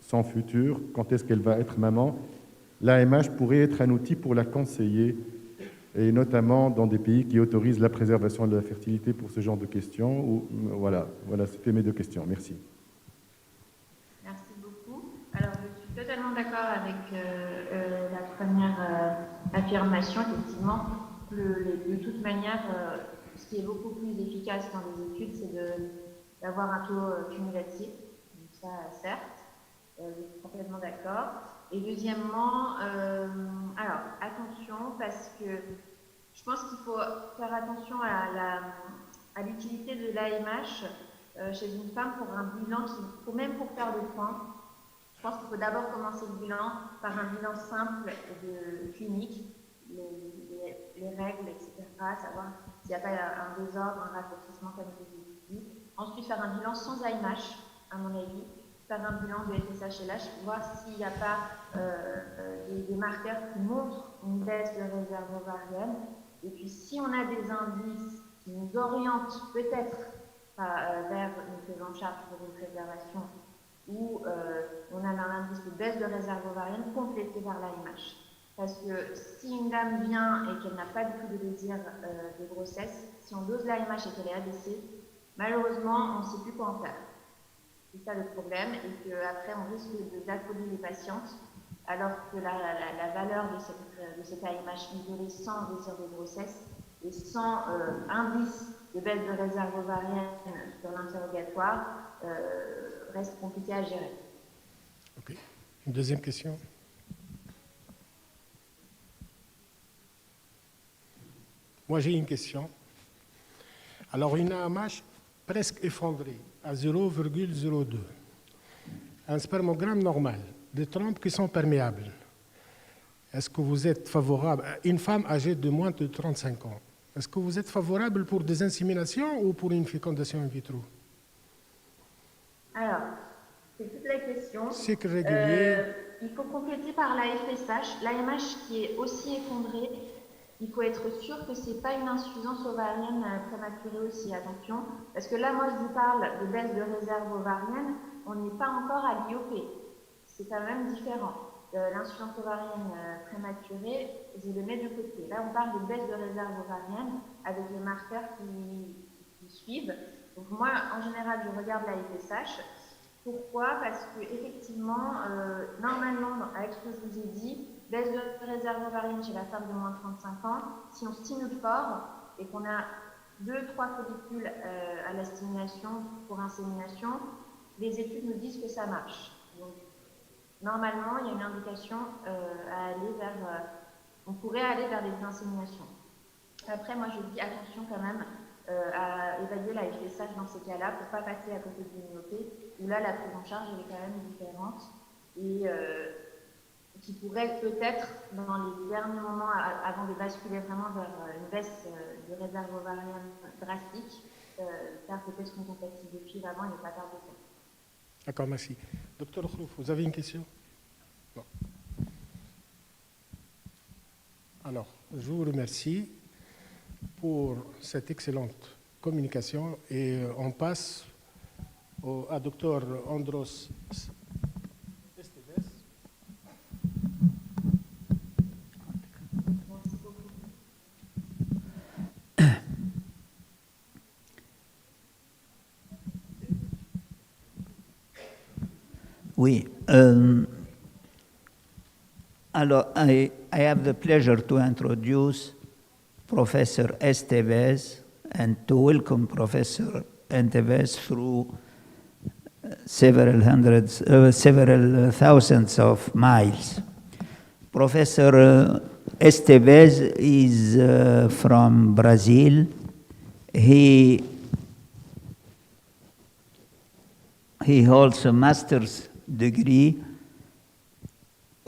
son futur, quand est-ce qu'elle va être maman, l'AMH pourrait être un outil pour la conseiller, et notamment dans des pays qui autorisent la préservation de la fertilité pour ce genre de questions. Voilà, c'était mes deux questions. Merci. Merci beaucoup. Alors, je suis totalement d'accord avec la première affirmation. Effectivement, de toute manière, ce qui est beaucoup plus efficace dans les études, c'est d'avoir un taux cumulatif. Donc ça, certes, je suis complètement d'accord. Et deuxièmement, alors attention, parce que je pense qu'il faut faire attention à l'utilité de l'AMH chez une femme pour un bilan même pour faire le point. Je pense qu'il faut d'abord commencer le bilan par un bilan simple de clinique, les règles, etc., savoir s'il n'y a pas un désordre, un raccourcissement comme je vous ai dit. Ensuite, faire un bilan sans AMH, à mon avis. Faire un bilan de FSH/LH, voir s'il n'y a pas des marqueurs qui montrent une baisse de réserve ovarienne. Et puis, si on a des indices qui nous orientent peut-être vers une prise en charge pour une préservation ou on a un indice de baisse de réserve ovarienne, complété par l'AMH. Parce que si une dame vient et qu'elle n'a pas du tout de désir de grossesse, si on dose l'AMH et qu'elle est abaissée, malheureusement, on ne sait plus quoi en faire. C'est ça le problème, et qu'après on risque d'affoler les patientes, alors que la valeur de cette AMH isolée sans désir de grossesse et sans indice de baisse de réserve ovarienne dans l'interrogatoire reste compliquée à gérer. Ok. Une deuxième question. Moi j'ai une question. Alors une AMH presque effondrée, à 0,02. Un spermogramme normal, des trompes qui sont perméables. Est-ce que vous êtes favorable, une femme âgée de moins de 35 ans, est-ce que vous êtes favorable pour des inséminations ou pour une fécondation in vitro? Alors, c'est toute la question. Cycle régulier. Il faut compléter par la FSH, l'AMH qui est aussi effondrée. Il faut être sûr que ce n'est pas une insuffisance ovarienne prématurée aussi, attention. Parce que là, moi, je vous parle de baisse de réserve ovarienne, on n'est pas encore à l'IOP. C'est quand même différent. L'insuffisance ovarienne prématurée, je le mets de côté. Là, on parle de baisse de réserve ovarienne avec les marqueurs qui suivent. Donc moi, en général, je regarde la FSH. Pourquoi? Parce qu'effectivement, normalement, avec ce que je vous ai dit, baisse de réserve ovarienne chez la femme de moins de 35 ans, si on stimule fort et qu'on a 2-3 follicules à la stimulation pour insémination, les études nous disent que ça marche. Donc, normalement, il y a une indication à aller vers... on pourrait aller vers des inséminations. Après, moi, je dis attention quand même à évaluer la FSH dans ces cas-là pour ne pas passer à côté d'une IOP, où là, la prise en charge elle est quand même différente et qui pourrait peut-être, dans les derniers moments, avant de basculer vraiment vers une baisse de réserve ovarienne drastique, faire peut-être une tentative de FIV avant et ne pas perdre de temps. D'accord, merci. Docteur Khrouf, vous avez une question? Non. Alors, je vous remercie pour cette excellente communication et on passe à Dr Andros Esteves. Oui. Alors, I have the pleasure to introduce Professor Esteves and to welcome Professor Esteves through several thousands of miles. Professor Esteves is from Brazil. He holds a master's degree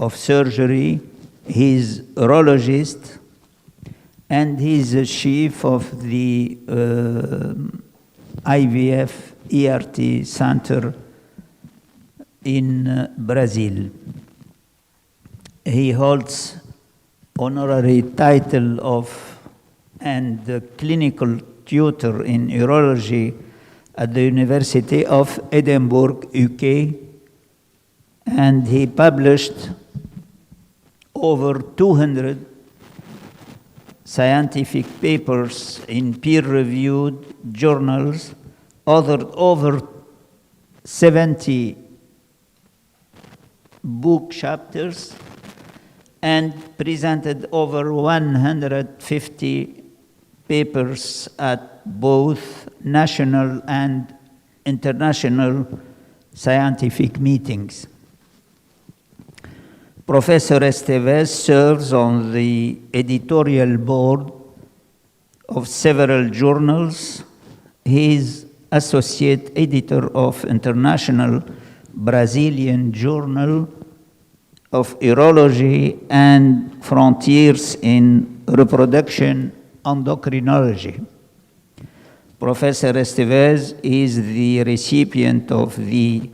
of surgery, he's urologist, and he's the chief of the IVF ERT center in Brazil. He holds honorary title of and clinical tutor in urology at the University of Edinburgh, UK, and he published over 200 scientific papers in peer-reviewed journals, authored over 70 book chapters, and presented over 150 papers at both national and international scientific meetings. Professor Esteves serves on the editorial board of several journals. He is associate editor of International Brazilian Journal of Urology and Frontiers in Reproduction Endocrinology. Professor Esteves is the recipient of the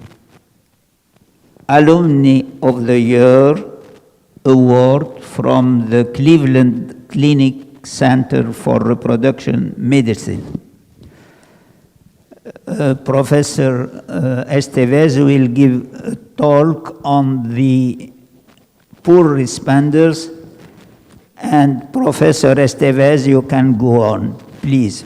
Alumni of the Year Award from the Cleveland Clinic Center for Reproduction Medicine. Professor Esteves will give a talk on the poor responders, and Professor Esteves, you can go on, please.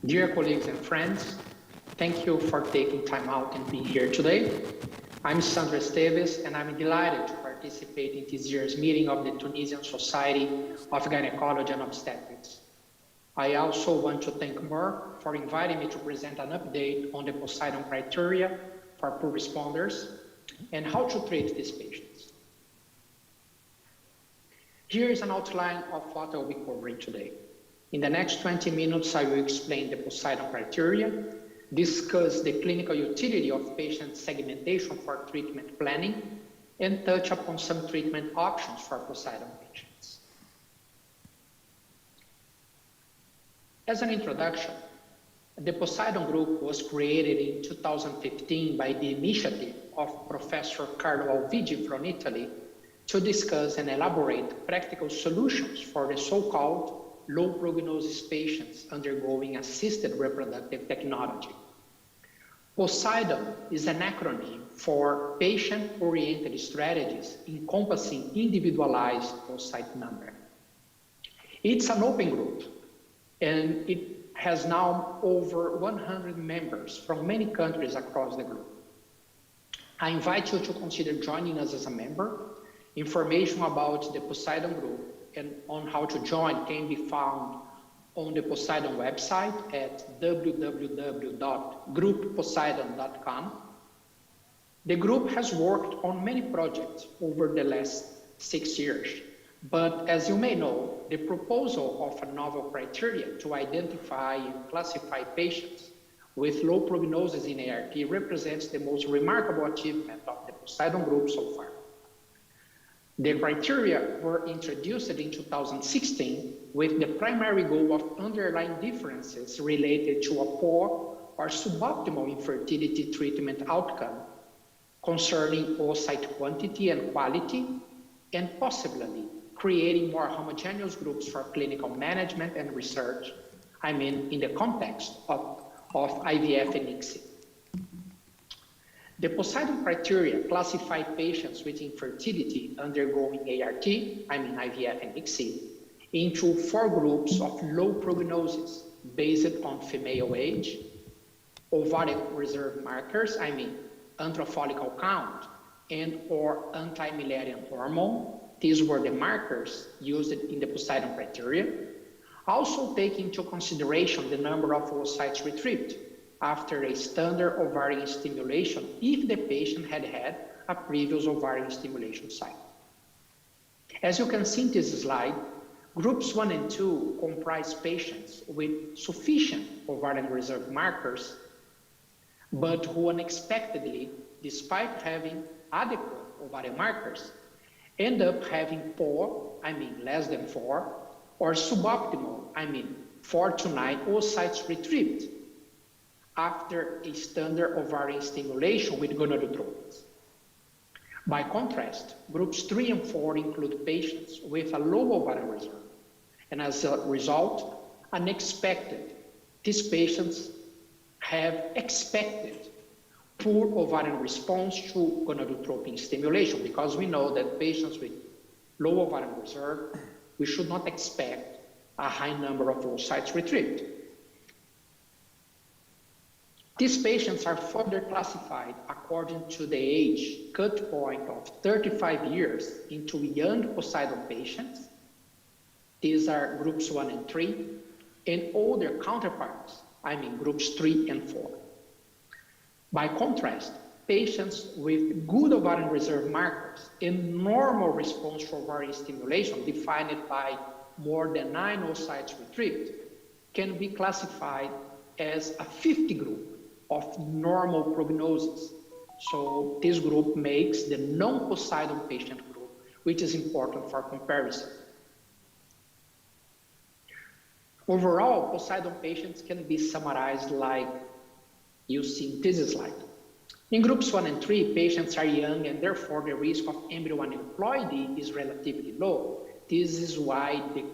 Dear colleagues and friends, thank you for taking time out and being here today. I'm Sandro Esteves, and I'm delighted to participate in this year's meeting of the Tunisian Society of Gynecology and Obstetrics. I also want to thank Merck for inviting me to present an update on the Poseidon criteria for poor responders and how to treat these patients. Here is an outline of what I'll be covering today. In the next 20 minutes, I will explain the Poseidon criteria, discuss the clinical utility of patient segmentation for treatment planning, and touch upon some treatment options for Poseidon patients. As an introduction, the Poseidon Group was created in 2015 by the initiative of Professor Carlo Alvigi from Italy to discuss and elaborate practical solutions for the so-called low prognosis patients undergoing assisted reproductive technology. Poseidon is an acronym for patient-oriented strategies encompassing individualized oocyte number. It's an open group, and it has now over 100 members from many countries across the globe. I invite you to consider joining us as a member. Information about the Poseidon Group and on how to join can be found on the Poseidon website at www.groupposeidon.com. The group has worked on many projects over the last 6 years, but as you may know, the proposal of a novel criteria to identify and classify patients with low prognosis in ART represents the most remarkable achievement of the Poseidon Group so far. The criteria were introduced in 2016 with the primary goal of underlying differences related to a poor or suboptimal infertility treatment outcome concerning oocyte quantity and quality, and possibly creating more homogeneous groups for clinical management and research, in the context of IVF and ICSI. The Poseidon criteria classify patients with infertility undergoing ART, IVF and ICSI, into 4 groups of low prognosis based on female age, ovarian reserve markers, antral follicle count, and or anti-Müllerian hormone. These were the markers used in the Poseidon criteria. Also take into consideration the number of oocytes retrieved after a standard ovarian stimulation if the patient had had a previous ovarian stimulation cycle. As you can see in this slide, groups 1 and 2 comprise patients with sufficient ovarian reserve markers, but who unexpectedly, despite having adequate ovarian markers, end up having poor, less than 4, or suboptimal, 4 to 9 oocytes retrieved after a standard ovarian stimulation with gonadotropins. By contrast, groups 3 and 4 include patients with a low ovarian reserve, and as a result, unexpected. These patients have expected poor ovarian response to gonadotropin stimulation, because we know that patients with low ovarian reserve, we should not expect a high number of oocytes retrieved. These patients are further classified according to the age cut point of 35 years into young Poseidon patients. These are groups 1 and 3, and older counterparts, groups 3 and 4. By contrast, patients with good ovarian reserve markers and normal response to ovarian stimulation, defined by more than 9 oocytes retrieved, can be classified as a 50 group of normal prognosis. So this group makes the non-Poseidon patient group, which is important for comparison. Overall, Poseidon patients can be summarized like you see in this slide. In groups 1 and 3, patients are young and therefore the risk of embryo aneuploidy is relatively low. This is why the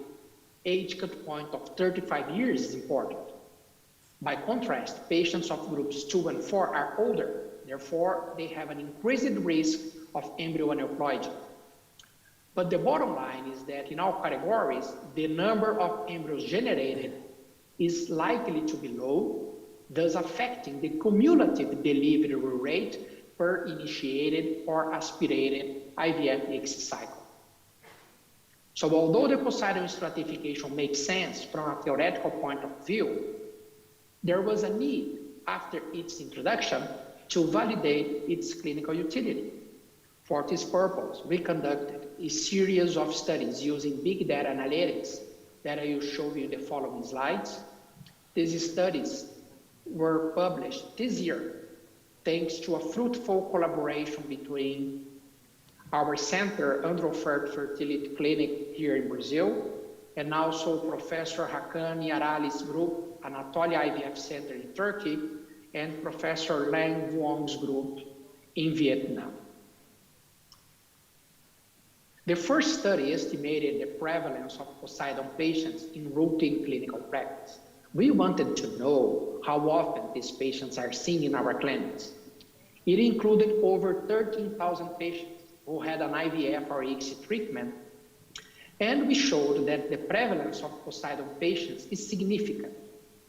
age cut point of 35 years is important. By contrast, patients of groups 2 and 4 are older, therefore they have an increased risk of embryo aneuploidy. But the bottom line is that in all categories, the number of embryos generated is likely to be low, thus affecting the cumulative delivery rate per initiated or aspirated IVF-ICSI cycle. So although the Poseidon stratification makes sense from a theoretical point of view, there was a need after its introduction to validate its clinical utility. For this purpose, we conducted a series of studies using big data analytics that I will show you in the following slides. These studies were published this year thanks to a fruitful collaboration between our center, Androfert Fertility Clinic here in Brazil, and also Professor Hakan Yarali's group, Anatolia IVF Center in Turkey, and Professor Lang Vuong's group in Vietnam. The first study estimated the prevalence of Poseidon patients in routine clinical practice. We wanted to know how often these patients are seen in our clinics. It included over 13,000 patients who had an IVF or ICSI treatment, and we showed that the prevalence of Poseidon patients is significant,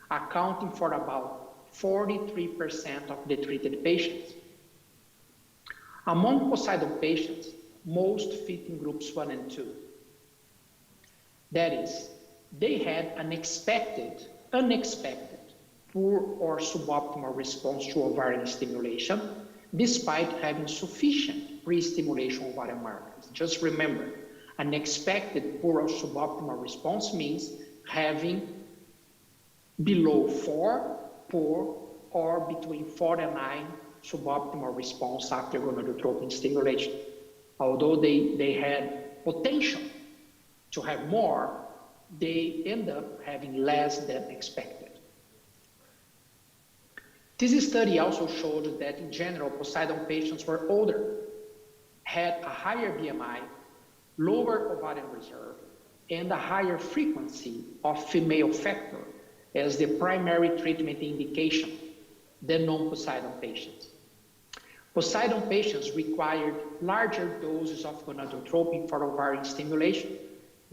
accounting for about 43% of the treated patients. Among Poseidon patients, most fit in groups 1 and 2. That is, they had an unexpected, poor or suboptimal response to ovarian stimulation, despite having sufficient pre-stimulation ovarian markers. Just remember, an expected poor or suboptimal response means having below 4 poor or between 4 and 9 suboptimal response after gonadotropin stimulation. Although they had potential to have more, they end up having less than expected. This study also showed that in general, Poseidon patients were older, had a higher BMI, lower ovarian reserve, and a higher frequency of female factor as the primary treatment indication than non-Poseidon patients. Poseidon patients required larger doses of gonadotropin for ovarian stimulation,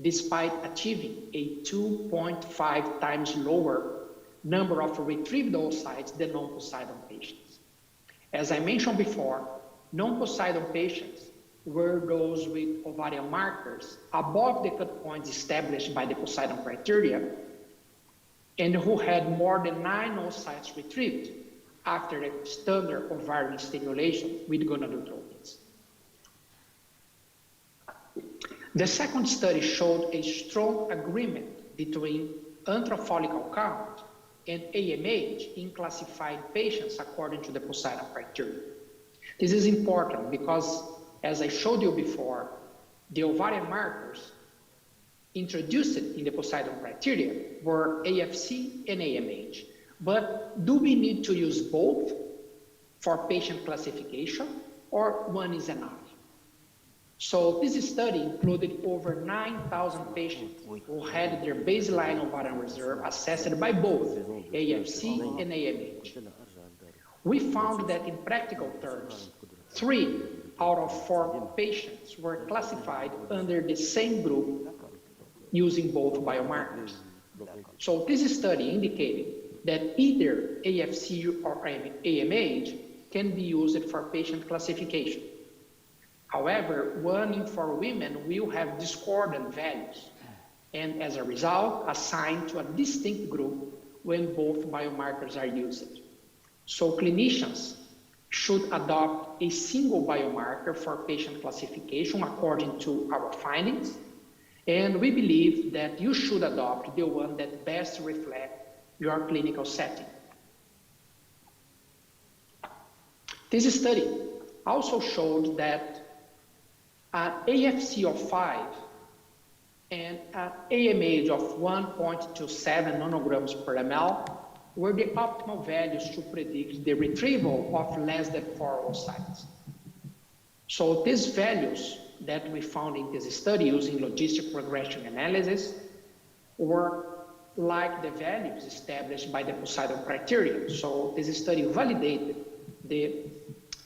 despite achieving a 2.5 times lower number of retrieved oocytes than non-Poseidon patients. As I mentioned before, non-Poseidon patients were those with ovarian markers above the cut points established by the Poseidon criteria and who had more than 9 oocytes retrieved after the standard ovarian stimulation with gonadotropins. The second study showed a strong agreement between antral follicle count and AMH in classifying patients according to the Poseidon criteria. This is important because, as I showed you before, the ovarian markers introduced in the Poseidon criteria were AFC and AMH. But do we need to use both for patient classification, or one is enough? So this study included over 9,000 patients who had their baseline ovarian reserve assessed by both AFC and AMH. We found that in practical terms, 3 out of 4 patients were classified under the same group using both biomarkers. So this study indicated that either AFC or AMH can be used for patient classification. However, 1 in 4 women will have discordant values, and as a result, assigned to a distinct group when both biomarkers are used. So clinicians should adopt a single biomarker for patient classification according to our findings, and we believe that you should adopt the one that best reflects your clinical setting. This study also showed that an AFC of 5 and an AMH of 1.27 nanograms per ml were the optimal values to predict the retrieval of less than 4 oocytes. So these values that we found in this study using logistic regression analysis were like the values established by the Poseidon criteria. So this study validated the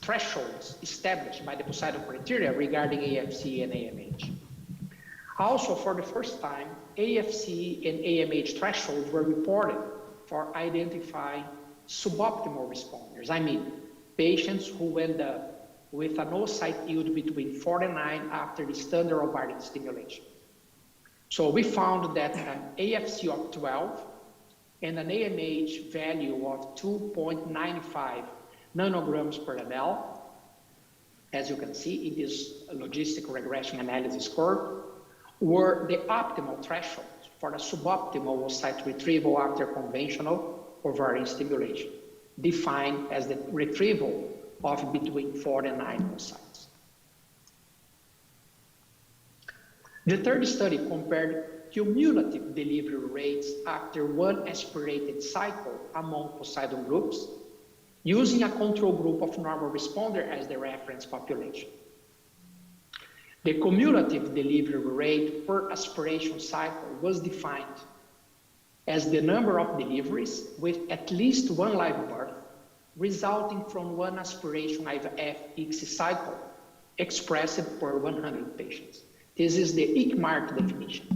thresholds established by the Poseidon criteria regarding AFC and AMH. Also, for the first time, AFC and AMH thresholds were reported for identifying suboptimal responders. I mean, patients who end up with an oocyte yield between 4 and 9 after the standard ovarian stimulation. So we found that an AFC of 12 and an AMH value of 2.95 nanograms per ml, as you can see in this logistic regression analysis curve, were the optimal thresholds for the suboptimal oocyte retrieval after conventional ovarian stimulation, defined as the retrieval of between 4 and 9 oocytes. The third study compared cumulative delivery rates after 1 aspirated cycle among Poseidon groups, using a control group of normal responder as the reference population. The cumulative delivery rate per aspiration cycle was defined as the number of deliveries with at least 1 live birth resulting from 1 aspiration IVF cycle expressed per 100 patients. This is the ICMARC definition.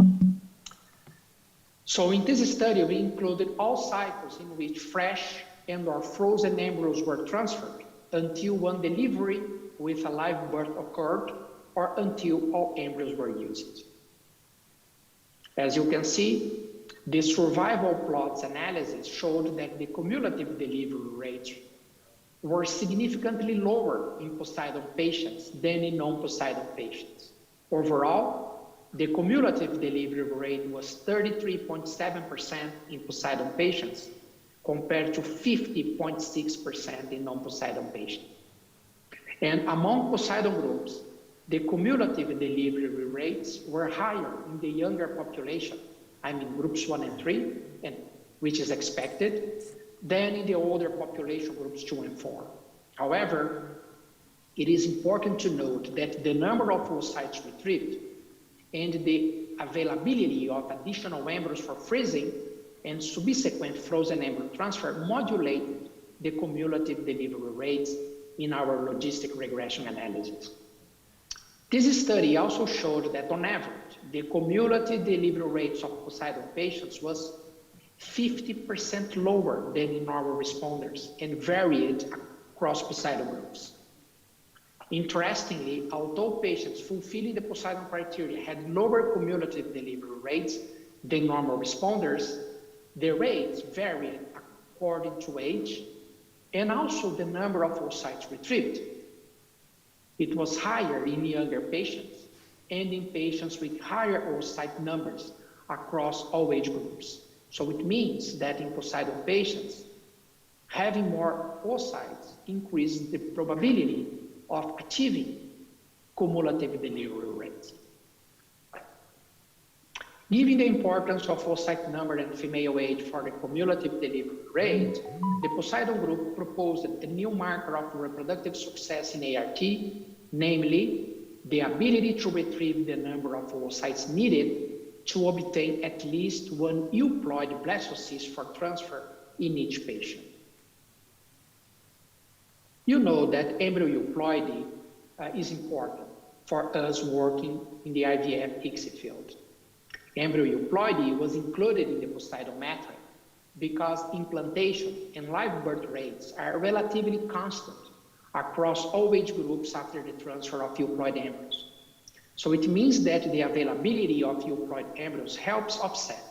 So in this study, we included all cycles in which fresh and/or frozen embryos were transferred until 1 delivery with a live birth occurred or until all embryos were used. As you can see, the survival plots analysis showed that the cumulative delivery rates were significantly lower in Poseidon patients than in non-Poseidon patients. Overall, the cumulative delivery rate was 33.7% in Poseidon patients compared to 50.6% in non-Poseidon patients. And among Poseidon groups, the cumulative delivery rates were higher in the younger population, I mean groups 1 and 3, and which is expected, than in the older population groups 2 and 4. However, it is important to note that the number of oocytes retrieved and the availability of additional embryos for freezing and subsequent frozen embryo transfer modulated the cumulative delivery rates in our logistic regression analysis. This study also showed that on average, the cumulative delivery rates of Poseidon patients was 50% lower than in normal responders and varied across Poseidon groups. Interestingly, although patients fulfilling the Poseidon criteria had lower cumulative delivery rates than normal responders, the rates varied according to age and also the number of oocytes retrieved. It was higher in younger patients and in patients with higher oocyte numbers across all age groups. So it means that in Poseidon patients, having more oocytes increases the probability of achieving cumulative delivery rates. Given the importance of oocyte number and female age for the cumulative delivery rate, the Poseidon group proposed a new marker of reproductive success in ART, namely the ability to retrieve the number of oocytes needed to obtain at least one euploid blastocyst for transfer in each patient. You know that embryo euploidy is important for us working in the IVF-ICSI field. Embryo euploidy was included in the Poseidon metric because implantation and live birth rates are relatively constant across all age groups after the transfer of euploid embryos. So it means that the availability of euploid embryos helps offset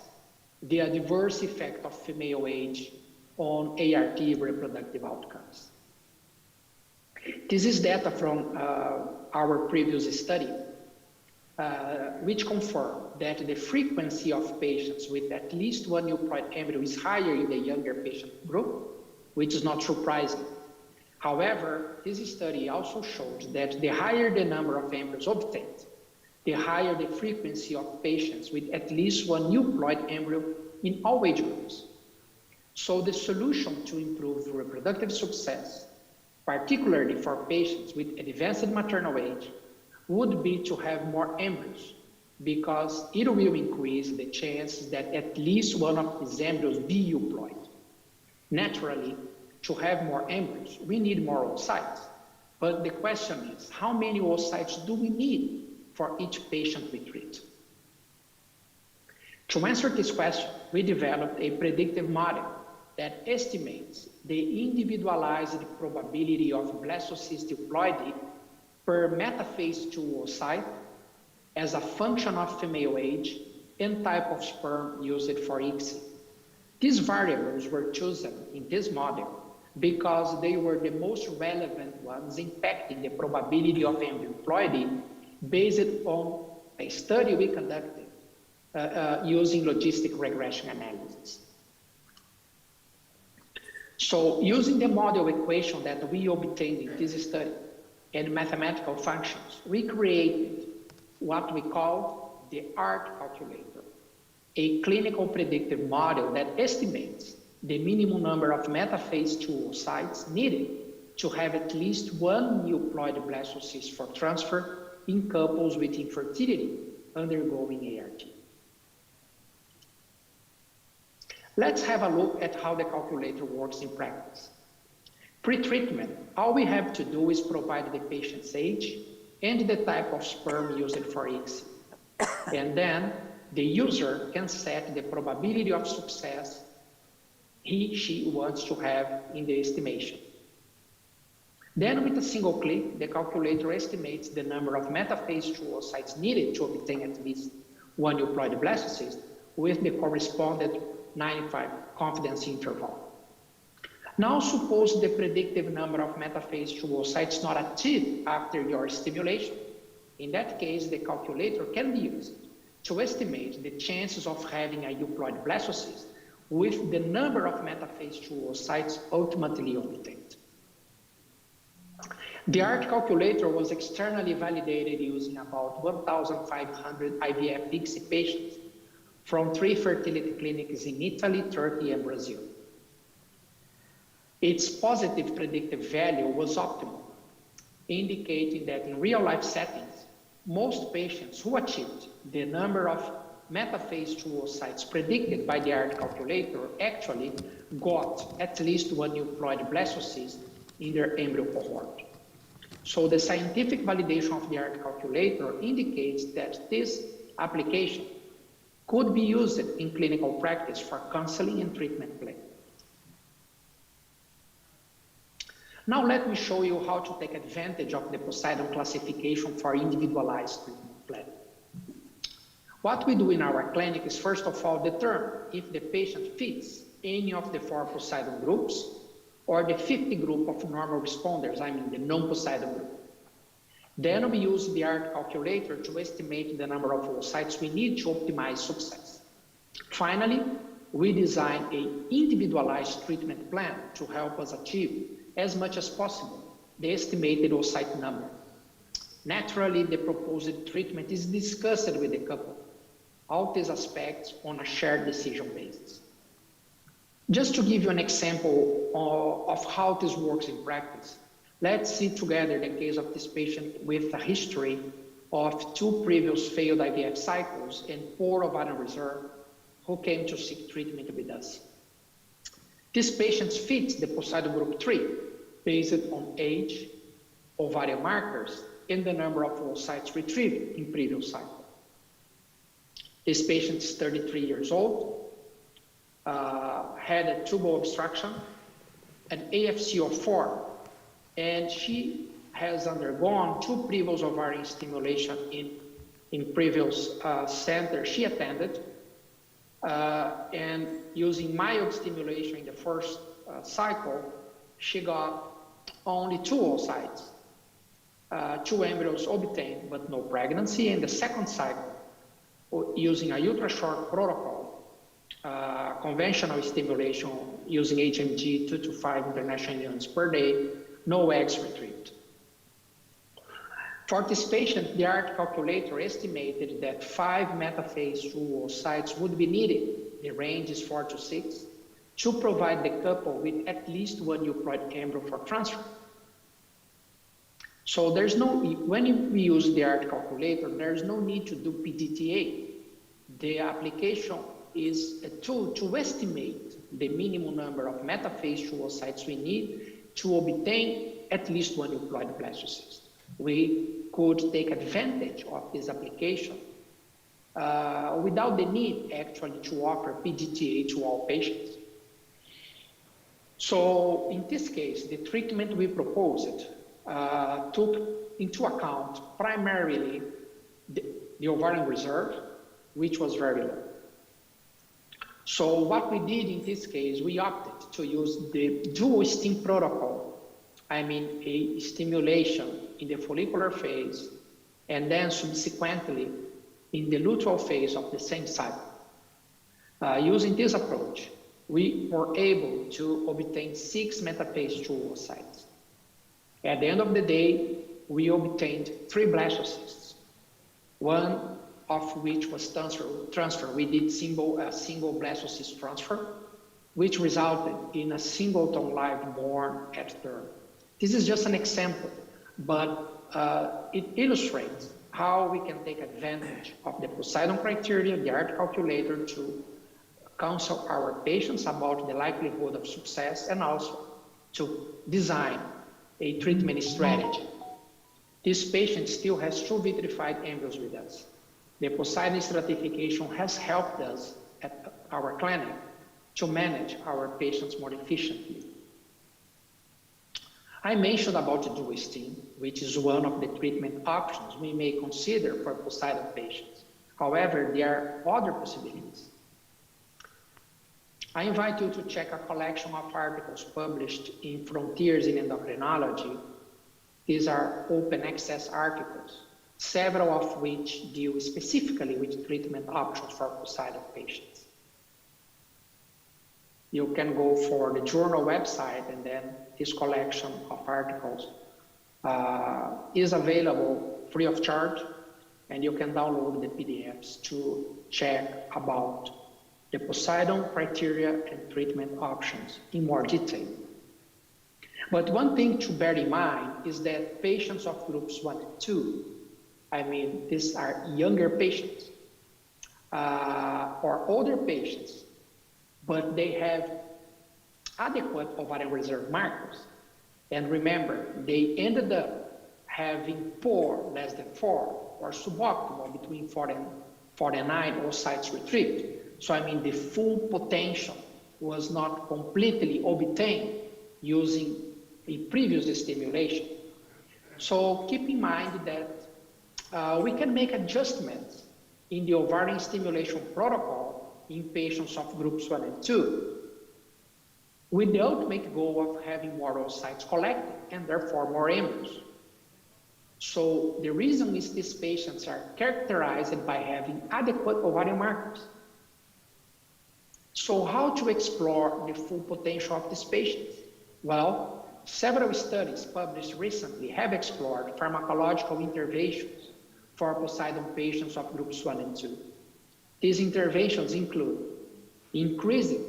the adverse effect of female age on ART reproductive outcomes. This is data from our previous study, which confirmed that the frequency of patients with at least one euploid embryo is higher in the younger patient group, which is not surprising. However, this study also shows that the higher the number of embryos obtained, the higher the frequency of patients with at least one euploid embryo in all age groups. So the solution to improve reproductive success, particularly for patients with advanced maternal age, would be to have more embryos, because it will increase the chances that at least one of these embryos be euploid. Naturally, to have more embryos, we need more oocytes. But the question is, how many oocytes do we need for each patient we treat? To answer this question, we developed a predictive model that estimates the individualized probability of blastocyst euploidy per metaphase 2 oocyte as a function of female age and type of sperm used for ICSI. These variables were chosen in this model because they were the most relevant ones impacting the probability of embryo euploidy based on a study we conducted using logistic regression analysis. So using the model equation that we obtained in this study and mathematical functions, we created what we call the ART calculator, a clinical predictive model that estimates the minimum number of metaphase 2 oocytes needed to have at least one euploid blastocyst for transfer in couples with infertility undergoing ART. Let's have a look at how the calculator works in practice. Pre-treatment, all we have to do is provide the patient's age and the type of sperm used for ICSI. And then the user can set the probability of success she wants to have in the estimation. Then with a single click, the calculator estimates the number of metaphase 2 oocytes needed to obtain at least one euploid blastocyst with the corresponding 95 confidence interval. Now suppose the predictive number of metaphase 2 oocytes not achieved after your stimulation. In that case, the calculator can be used to estimate the chances of having a euploid blastocyst with the number of metaphase 2 oocytes ultimately obtained. The ART calculator was externally validated using about 1,500 IVF-ICSI patients from 3 fertility clinics in Italy, Turkey, and Brazil. Its positive predictive value was optimal, indicating that in real-life settings, most patients who achieved the number of metaphase 2 oocytes predicted by the ART calculator actually got at least one euploid blastocyst in their embryo cohort. So the scientific validation of the ART calculator indicates that this application could be used in clinical practice for counseling and treatment planning. Now let me show you how to take advantage of the Poseidon classification for individualized treatment planning. What we do in our clinic is first of all determine if the patient fits any of the 4 Poseidon groups or the 50 group of normal responders, I mean the non-Poseidon group. Then we use the ART calculator to estimate the number of oocytes we need to optimize success. Finally, we design an individualized treatment plan to help us achieve as much as possible the estimated oocyte number. Naturally, the proposed treatment is discussed with the couple, all these aspects on a shared decision basis. Just to give you an example of how this works in practice, let's see together the case of this patient with a history of 2 previous failed IVF cycles and poor ovarian reserve who came to seek treatment with us. This patient fits the Poseidon group 3 based on age, ovarian markers, and the number of oocytes retrieved in previous cycle. This patient is 33 years old, had a tubal obstruction, an AFC of 4, and she has undergone 2 previous ovarian stimulation in previous center she attended, and using mild stimulation in the first cycle, she got only 2 oocytes, 2 embryos obtained, but no pregnancy. In the second cycle, using a ultra-short protocol, conventional stimulation using HMG 2 to 5 international units per day, no eggs retrieved. For this patient, the ART calculator estimated that 5 metaphase 2 oocytes would be needed, the range is 4 to 6, to provide the couple with at least 1 euploid embryo for transfer. So there's no, when we use the ART calculator, there's no need to do PGTA. The application is a tool to estimate the minimum number of metaphase 2 oocytes we need to obtain at least 1 euploid blastocyst. We could take advantage of this application without the need actually to offer PGTA to all patients. So in this case, the treatment we proposed took into account primarily the ovarian reserve, which was very low. So what we did in this case, we opted to use the dual stim protocol, I mean a stimulation in the follicular phase and then subsequently in the luteal phase of the same cycle. Using this approach, we were able to obtain 6 metaphase 2 oocytes. At the end of the day, we obtained 3 blastocysts, 1 of which was transferred. We did a single blastocyst transfer, which resulted in a singleton live born at term. This is just an example, but it illustrates how we can take advantage of the Poseidon criteria, the ART calculator, to counsel our patients about the likelihood of success and also to design a treatment strategy. This patient still has 2 vitrified embryos with us. The Poseidon stratification has helped us at our clinic to manage our patients more efficiently. I mentioned about the dual stim, which is one of the treatment options we may consider for Poseidon patients. However, there are other possibilities. I invite you to check a collection of articles published in Frontiers in Endocrinology. These are open access articles, several of which deal specifically with treatment options for Poseidon patients. You can go for the journal website, and then this collection of articles is available free of charge, and you can download the PDFs to check about the Poseidon criteria and treatment options in more detail. But one thing to bear in mind is that patients of groups 1 and 2, I mean, these are younger patients or older patients, but they have adequate ovarian reserve markers. And remember, they ended up having poor, less than 4, or suboptimal, between 4 and 9 oocytes retrieved. So I mean the full potential was not completely obtained using a previous stimulation. So keep in mind that we can make adjustments in the ovarian stimulation protocol in patients of groups 1 and 2, with the ultimate goal of having more oocytes collected and therefore more embryos. So the reason is these patients are characterized by having adequate ovarian markers. So how to explore the full potential of these patients? Well, several studies published recently have explored pharmacological interventions for Poseidon patients of groups 1 and 2. These interventions include increasing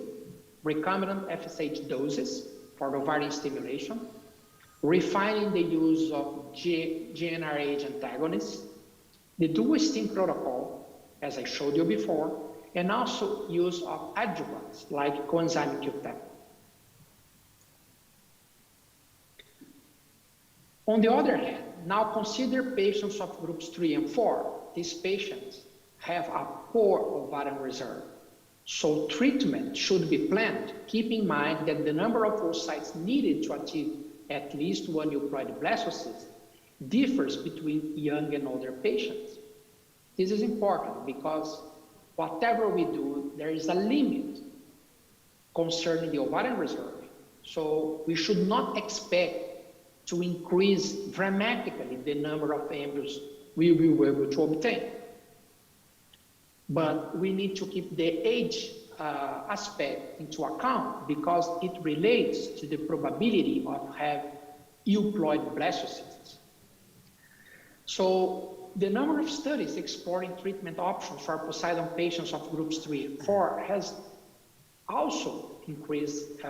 recombinant FSH doses for ovarian stimulation, refining the use of GnRH antagonists, the dual stim protocol, as I showed you before, and also use of adjuvants like coenzyme Q10. On the other hand, now consider patients of groups 3 and 4. These patients have a poor ovarian reserve. So treatment should be planned, keep in mind that the number of oocytes needed to achieve at least 1 euploid blastocyst differs between young and older patients. This is important because whatever we do, there is a limit concerning the ovarian reserve. So we should not expect to increase dramatically the number of embryos we will be able to obtain. But we need to keep the age aspect into account because it relates to the probability of having euploid blastocysts. So the number of studies exploring treatment options for Poseidon patients of groups 3 and 4 has also increased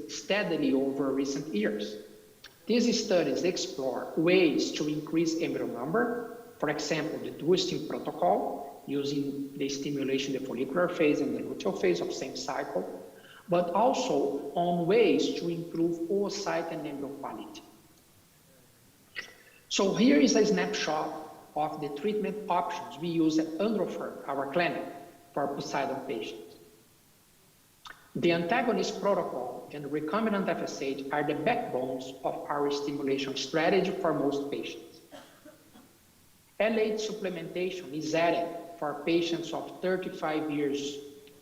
steadily over recent years. These studies explore ways to increase embryo number, for example, the dual stim protocol, using the stimulation, the follicular phase and the luteal phase of same cycle, but also on ways to improve oocyte and embryo quality. So here is a snapshot of the treatment options we use at Androfer, our clinic, for Poseidon patients. The antagonist protocol and recombinant FSH are the backbones of our stimulation strategy for most patients. LH supplementation is added for patients of 35 years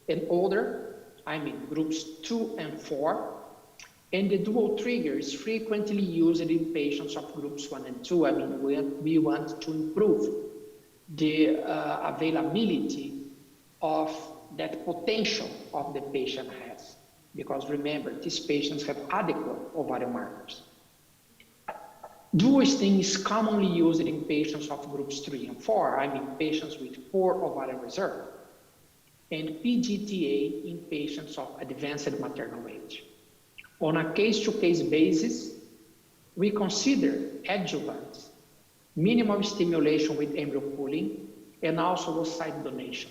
and older, I mean groups 2 and 4, and the dual trigger is frequently used in patients of groups 1 and 2. I mean, we want to improve the availability of that potential of the patient has, because remember, these patients have adequate ovarian markers. Dual stim is commonly used in patients of groups 3 and 4, I mean patients with poor ovarian reserve, and PGTA in patients of advanced maternal age. On a case-to-case basis, we consider adjuvants, minimal stimulation with embryo pooling, and also oocyte donation.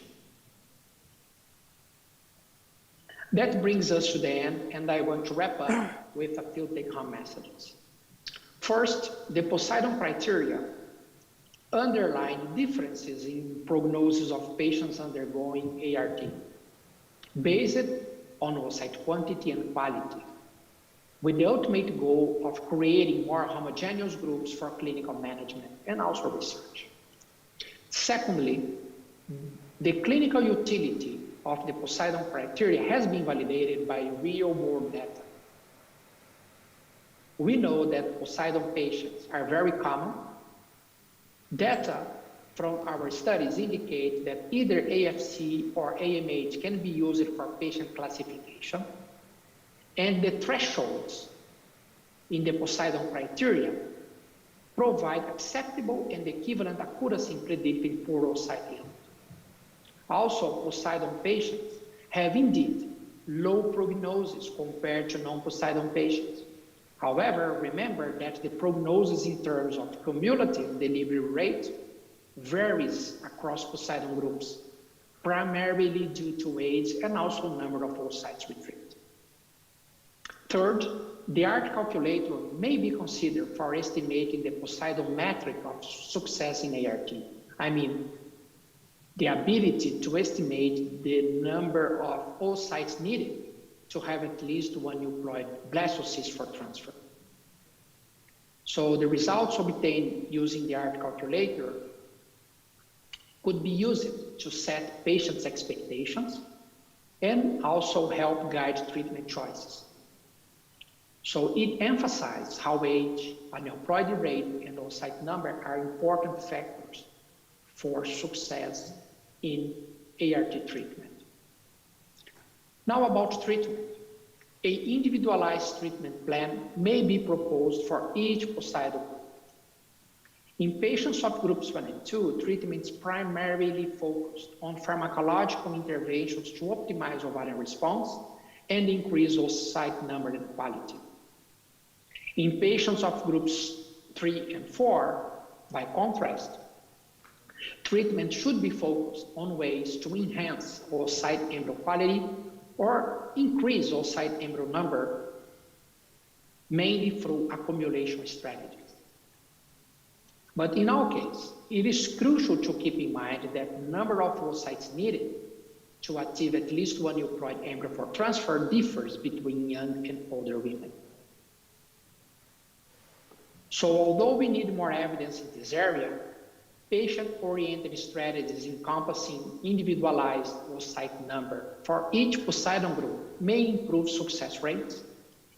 That brings us to the end, and I want to wrap up with a few take-home messages. First, the Poseidon criteria underline differences in prognosis of patients undergoing ART, based on oocyte quantity and quality, with the ultimate goal of creating more homogeneous groups for clinical management and also research. Secondly, the clinical utility of the Poseidon criteria has been validated by real-world data. We know that Poseidon patients are very common. Data from our studies indicate that either AFC or AMH can be used for patient classification, and the thresholds in the Poseidon criteria provide acceptable and equivalent accuracy in predicting poor oocyte health. Also, Poseidon patients have indeed low prognosis compared to non-Poseidon patients. However, remember that the prognosis in terms of cumulative delivery rate varies across Poseidon groups, primarily due to age and also number of oocytes retrieved. Third, The ART calculator may be considered for estimating the Poseidon metric of success in ART. I mean, the ability to estimate the number of oocytes needed to have at least one euploid blastocyst for transfer. So the results obtained using the ART calculator could be used to set patients' expectations and also help guide treatment choices. So it emphasizes how age, aneuploidy rate, and oocyte number are important factors for success in ART treatment. Now about treatment. An individualized treatment plan may be proposed for each Poseidon group. In patients of groups 1 and 2, treatments primarily focused on pharmacological interventions to optimize ovarian response and increase oocyte number and quality. In patients of groups 3 and 4, by contrast, treatment should be focused on ways to enhance oocyte embryo quality or increase oocyte embryo number, mainly through accumulation strategies. But in our case, it is crucial to keep in mind that the number of oocytes needed to achieve at least one euploid embryo for transfer differs between young and older women. So although we need more evidence in this area, patient-oriented strategies encompassing individualized oocyte number for each Poseidon group may improve success rates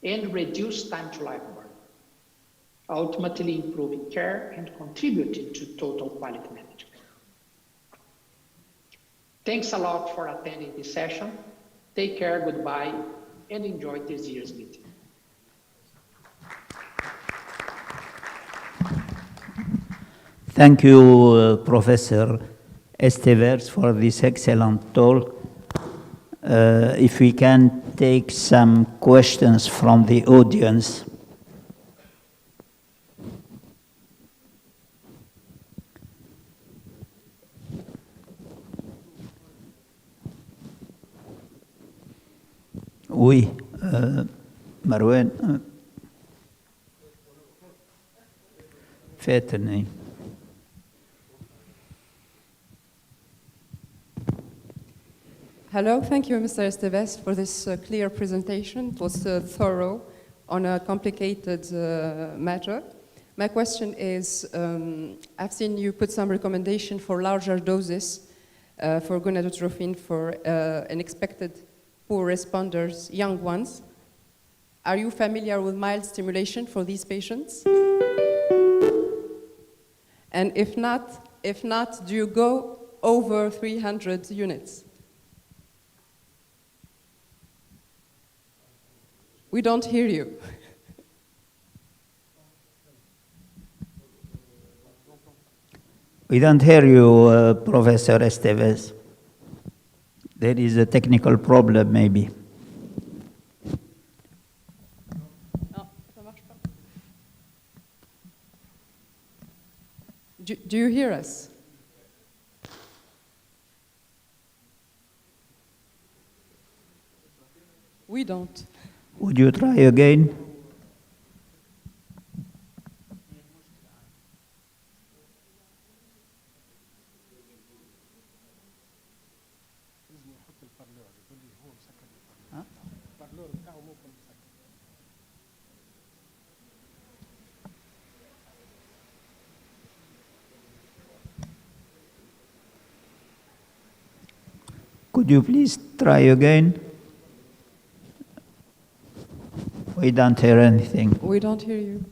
and reduce time to life burden, ultimately improving care and contributing to total quality management. Thanks a lot for attending this session. Take care, goodbye, and enjoy this year's meeting. Thank you, Professor Estevez, for this excellent talk. If we can take some questions from the audience. Oui, Marwan. فاتني. Hello, thank you, Mr. Estevez, for this clear presentation. It was thorough on a complicated matter. My question is, I've seen you put some recommendation for larger doses for gonadotropin for unexpected poor responders, young ones. Are you familiar with mild stimulation for these patients? And if not, do you go over 300 units? We don't hear you. We don't hear you, Professor Estevez. There is a technical problem, maybe. Do you hear us? We don't. Would you try again? Could you please try again? We don't hear anything. We don't hear you.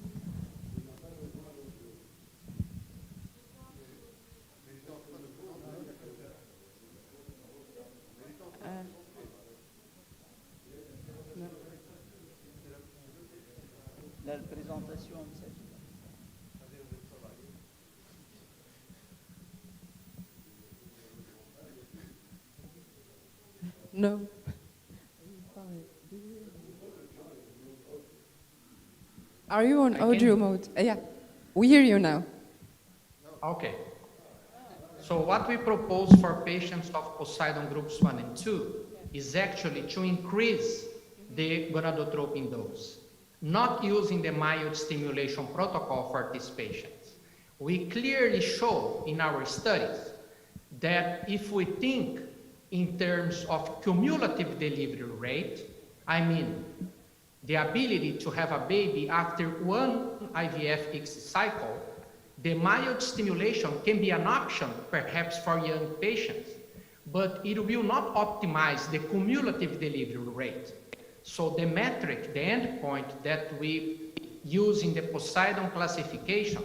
No. Are you on audio mode? Yeah, we hear you now. Okay. So what we propose for patients of Poseidon groups 1 and 2 is actually to increase the gonadotropin dose. not using the mild stimulation protocol for these patients. We clearly show in our studies that if we think in terms of cumulative delivery rate, I mean, the ability to have a baby after one IVF cycle, the mild stimulation can be an option perhaps for young patients, but it will not optimize the cumulative delivery rate. So the metric, the endpoint that we use in the Poseidon classification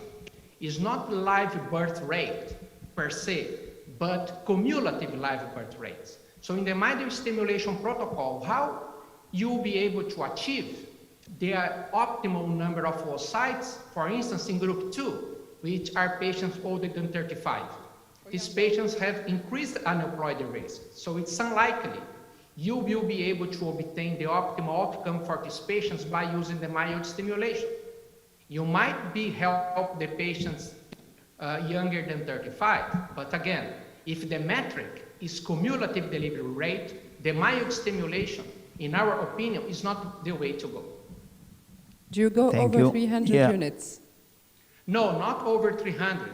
is not live birth rate per se, but cumulative live birth rates. So in the mild stimulation protocol, how you'll be able to achieve the optimal number of oocytes, for instance, in group 2, which are patients older than 35. These patients have increased aneuploidy risk, so it's unlikely you will be able to obtain the optimal outcome for these patients by using the mild stimulation. You might be help the patients younger than 35, but again, if the metric is cumulative delivery rate, the mild stimulation, in our opinion, is not the way to go. Do you go over 300 units? No, not over 300.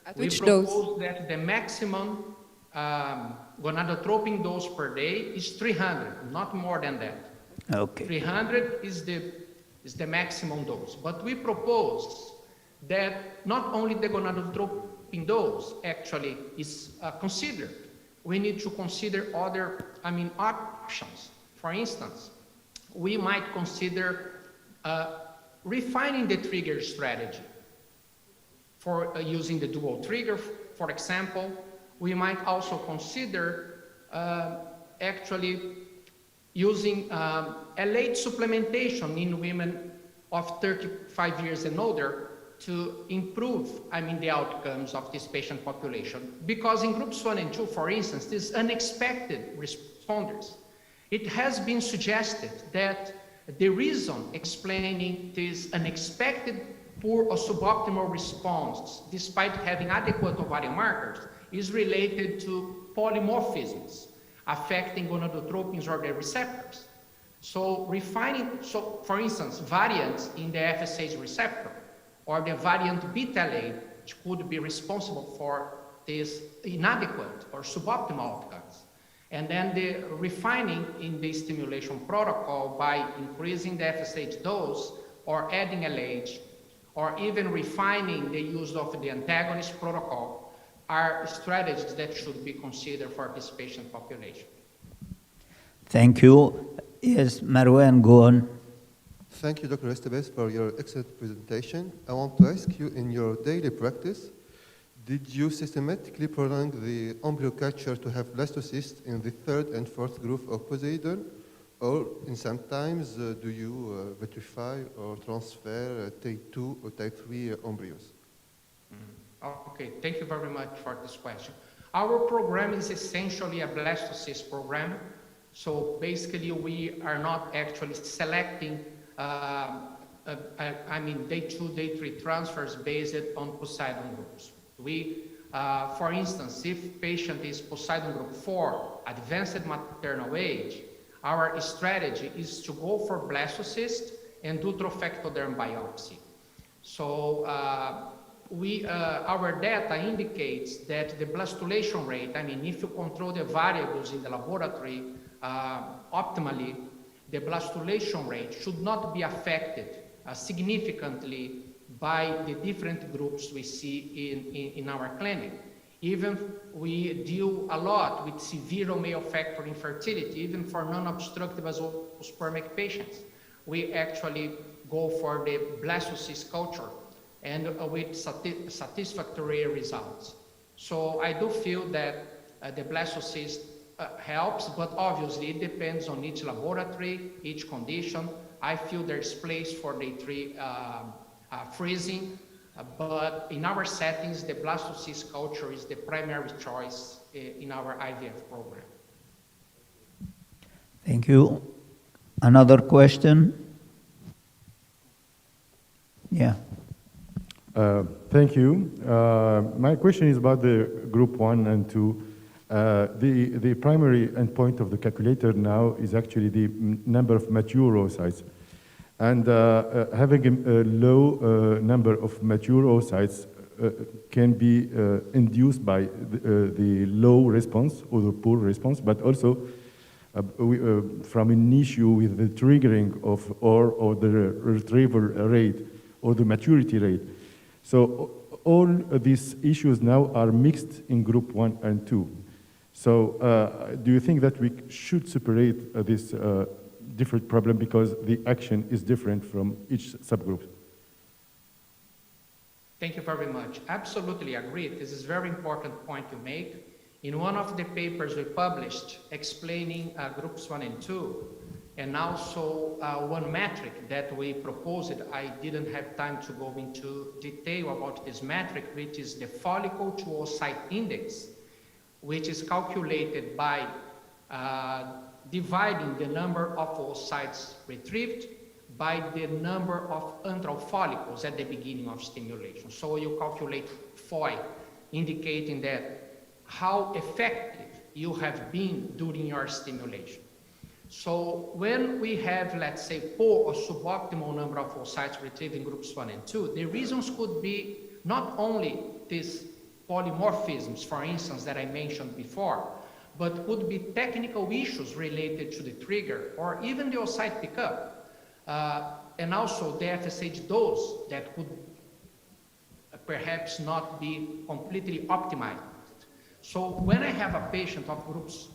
At we which propose dose? that the maximum gonadotropin dose per day is 300, not more than that. Okay. 300 is the maximum dose. But we propose that not only the gonadotropin dose actually is considered. We need to consider other, options. For instance, we might consider refining the trigger strategy. For using the dual trigger, for example, we might also consider actually using LH supplementation in women of 35 years and older to improve, the outcomes of this patient population. Because in groups 1 and 2, for instance, these unexpected responders, it has been suggested that the reason explaining this unexpected poor or suboptimal response, despite having adequate ovarian markers, is related to polymorphisms affecting gonadotropins or their receptors. So for instance, variants in the FSH receptor or the variant beta-LH could be responsible for this inadequate or suboptimal outcomes. And then the refining in the stimulation protocol by increasing the FSH dose or adding LH, or even refining the use of the antagonist protocol are strategies that should be considered for this patient population. Thank you. Yes, Marwan, go on. Thank you, Dr. Estevez, for your excellent presentation. I want to ask you, in your daily practice, did you systematically prolong the embryo culture to have blastocysts in the 3rd and 4th group of Poseidon? Or in sometimes, do you vitrify or transfer type 2 or type 3 embryos? Okay, thank you very much for this question. Our program is essentially a blastocyst program. So basically, we are not actually selecting, day 2, day 3 transfers based on Poseidon groups. We, for instance, if patient is Poseidon group 4, advanced maternal age, our strategy is to go for blastocyst and do trophectoderm biopsy. So our data indicates that the blastulation rate, if you control the variables in the laboratory optimally, the blastulation rate should not be affected significantly by the different groups we see in our clinic. Even we deal a lot with severe male factor infertility, even for non-obstructive azoospermic patients. We actually go for the blastocyst culture and with satisfactory results. So I do feel that the blastocyst helps, but obviously it depends on each laboratory, each condition. I feel there's place for day 3 freezing, but in our settings, the blastocyst culture is the primary choice in our IVF program. Thank you. Another question? Yeah. Thank you. My question is about the group 1 and 2. The primary endpoint of the calculator now is actually the number of mature oocytes. And having a low number of mature oocytes can be induced by the low response or the poor response, but also from an issue with the triggering of or the retrieval rate or the maturity rate. So all these issues now are mixed in group 1 and 2. So do you think that we should separate this different problem because the action is different from each subgroup? Thank you very much. Absolutely agree. This is a very important point to make. In one of the papers we published explaining groups 1 and 2, and also one metric that we proposed, I didn't have time to go into detail about this metric, which is the follicle to oocyte index, which is calculated by dividing the number of oocytes retrieved by the number of antral follicles at the beginning of stimulation. So you calculate FOI, indicating that how effective you have been during your stimulation. So when we have, let's say, poor or suboptimal number of oocytes retrieved in groups 1 and 2, the reasons could be not only these polymorphisms, for instance, that I mentioned before, but could be technical issues related to the trigger or even the oocyte pickup. And also the FSH dose that could perhaps not be completely optimized. So when I have a patient of groups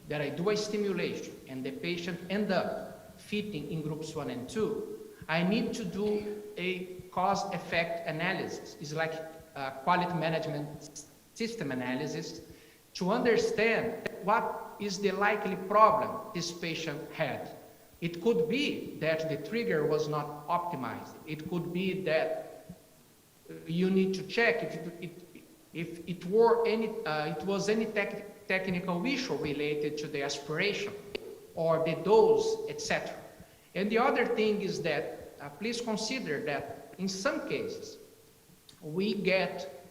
that I do a stimulation and the patient end up fitting in groups 1 and 2, I need to do a cause-effect analysis. It's like quality management system analysis to understand what is the likely problem this patient had. It could be that the trigger was not optimized. It could be that you need to check if it was any technical issue related to the aspiration or the dose, etc. And the other thing is that please consider that in some cases we get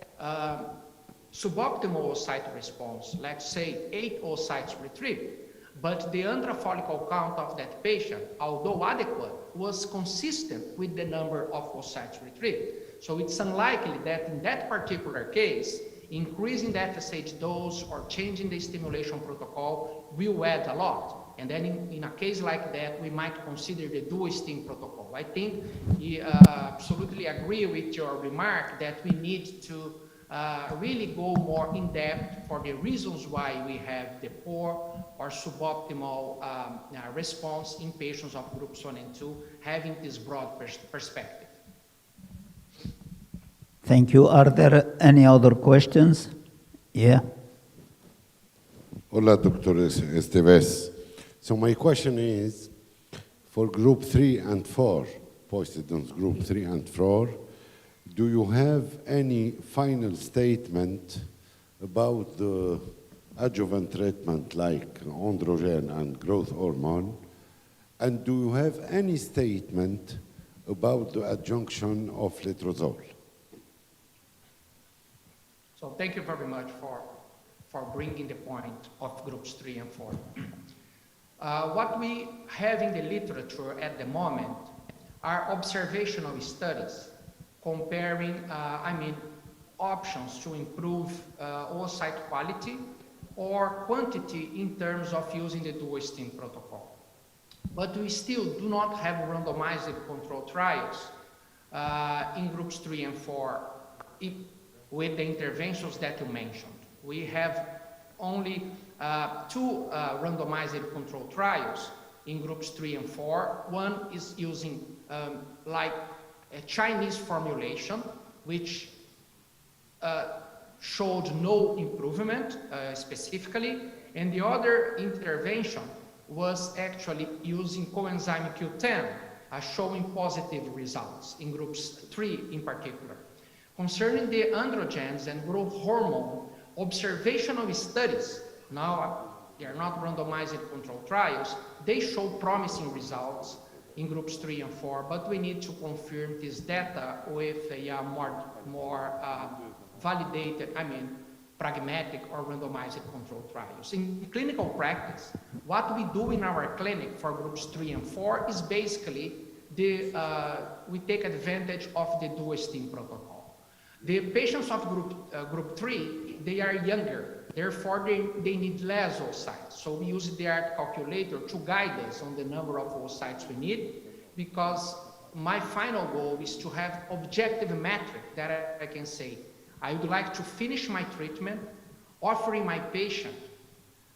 suboptimal oocyte response, let's say 8 oocytes retrieved, but the antral follicle count of that patient, although adequate, was consistent with the number of oocytes retrieved. So it's unlikely that in that particular case, increasing the FSH dose or changing the stimulation protocol will add a lot. And then in a case like that, we might consider the dual stim protocol. I think we absolutely agree with your remark that we need to really go more in depth for the reasons why we have the poor or suboptimal response in patients of groups 1 and 2, having this broad perspective. Thank you. Are there any other questions? Yeah. Hola, Dr. Esteves. So my question is, for group 3 and 4, Poseidon's group 3 and 4, do you have any final statement about the adjuvant treatment like androgen and growth hormone? And do you have any statement about the adjunction of letrozole? So thank you very much for bringing the point of groups 3 and 4. What we have in the literature at the moment are observational studies comparing, options to improve oocyte quality or quantity in terms of using the dual stim protocol. But we still do not have randomized control trials in groups 3 and 4 with the interventions that you mentioned. We have only 2 randomized control trials in groups 3 and 4. One is using like a Chinese formulation, which showed no improvement specifically, and the other intervention was actually using coenzyme Q10, showing positive results in groups 3 in particular. Concerning the androgens and growth hormone, observational studies, now they are not randomized control trials, they show promising results in groups 3 and 4, but we need to confirm this data with a more validated, pragmatic or randomized control trials. In clinical practice, what we do in our clinic for groups 3 and 4 is basically we take advantage of the dual steam protocol. The patients of group 3, they are younger, therefore they need less oocytes. So we use the ART calculator to guide us on the number of oocytes we need, because my final goal is to have objective metric that I can say, I would like to finish my treatment, offering my patient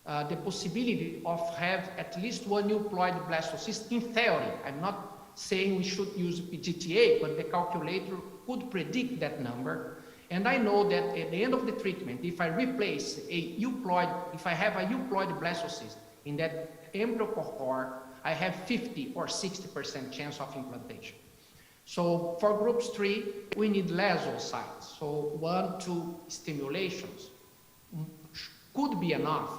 the possibility of have at least one euploid blastocyst in theory. I'm not saying we should use PGTA, but the calculator could predict that number. And I know that at the end of the treatment, if I replace a euploid, if I have a euploid blastocyst in that embryo cohort, I have 50 or 60% chance of implantation. So for groups 3, we need less oocytes. So 1-2 stimulations could be enough,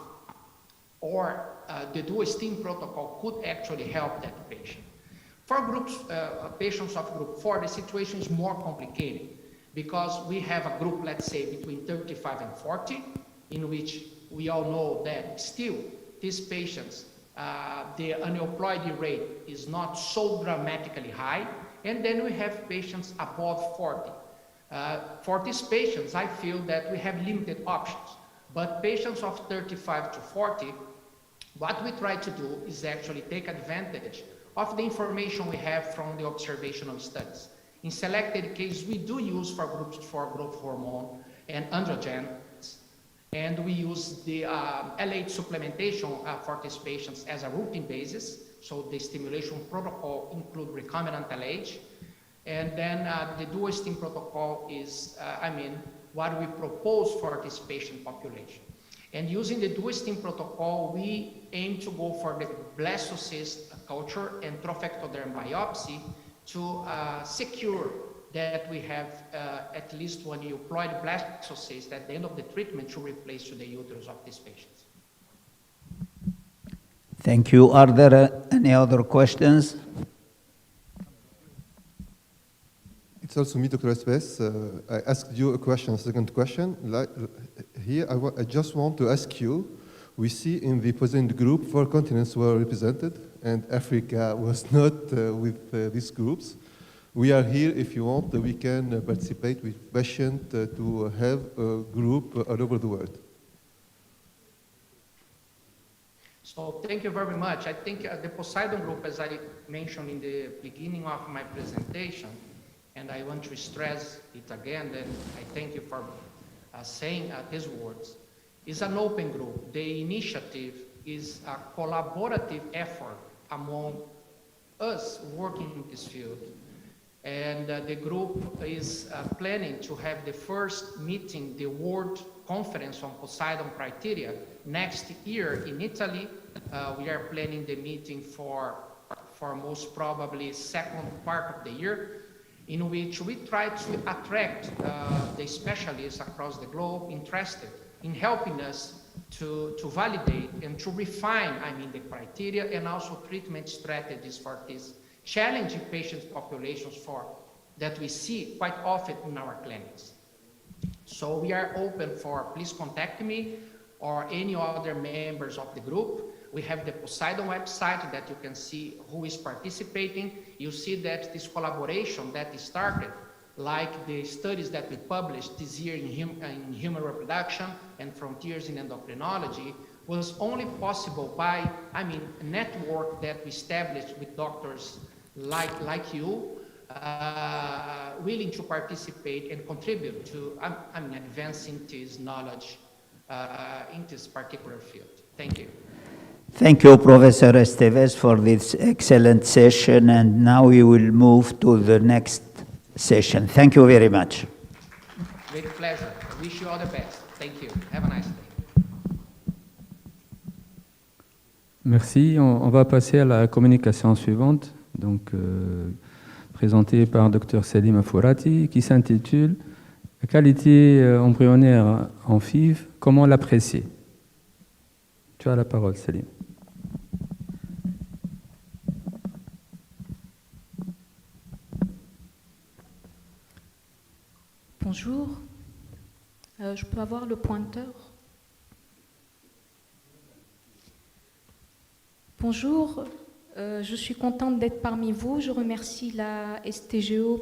or the dual steam protocol could actually help that patient. For patients of group 4, the situation is more complicated, because we have a group, let's say, between 35 and 40, in which we all know that still these patients, the aneuploidy rate is not so dramatically high, and then we have patients above 40. For these patients, I feel that we have limited options, but patients of 35 to 40, what we try to do is actually take advantage of the information we have from the observational studies. In selected cases, we do use for groups for growth hormone and androgens, and we use the LH supplementation for these patients as a routine basis. So the stimulation protocol include recombinant LH, and then the dual steam protocol is, what we propose for this patient population. And using the dual steam protocol, we aim to go for the blastocyst culture and trophectoderm biopsy to secure that we have at least one euploid blastocyst at the end of the treatment to replace to the uterus of these patients. Thank you. Are there any other questions? It's also me, Dr. Estes. I asked you a question, a second question. Here, I just want to ask you, we see in the present group 4 continents were represented, and Africa was not with these groups. We are here, if you want, we can participate with patients to have a group all over the world. So thank you very much. I think the Poseidon group, as I mentioned in the beginning of my presentation, and I want to stress it again, and I thank you for saying these words, is an open group. The initiative is a collaborative effort among us working in this field. And the group is planning to have the first meeting, the World Conference on Poseidon Criteria, next year in Italy. We are planning the meeting for most probably second part of the year, in which we try to attract the specialists across the globe interested in helping us to validate and to refine, the criteria and also treatment strategies for these challenging patient populations that we see quite often in our clinics. So we are open for, please contact me or any other members of the group. We have the Poseidon website that you can see who is participating. You see that this collaboration that is started, like the studies that we published this year in human reproduction and frontiers in endocrinology, was only possible by, a network that we established with doctors like you, willing to participate and contribute to advancing this knowledge in this particular field. Thank you. Thank you, Professor Esteves, for this excellent session, and now we will move to the next session. Thank you very much. Great pleasure. I wish you all the best. Thank you. Have a nice day. Merci. On va passer à la communication suivante, donc présentée par Dr Selim Afourati, qui s'intitule « La qualité embryonnaire en FIV, comment l'apprécier ?» Tu as la parole, Selim. Bonjour, je peux avoir le pointeur? Bonjour, Je suis contente d'être parmi vous. Je remercie la STGO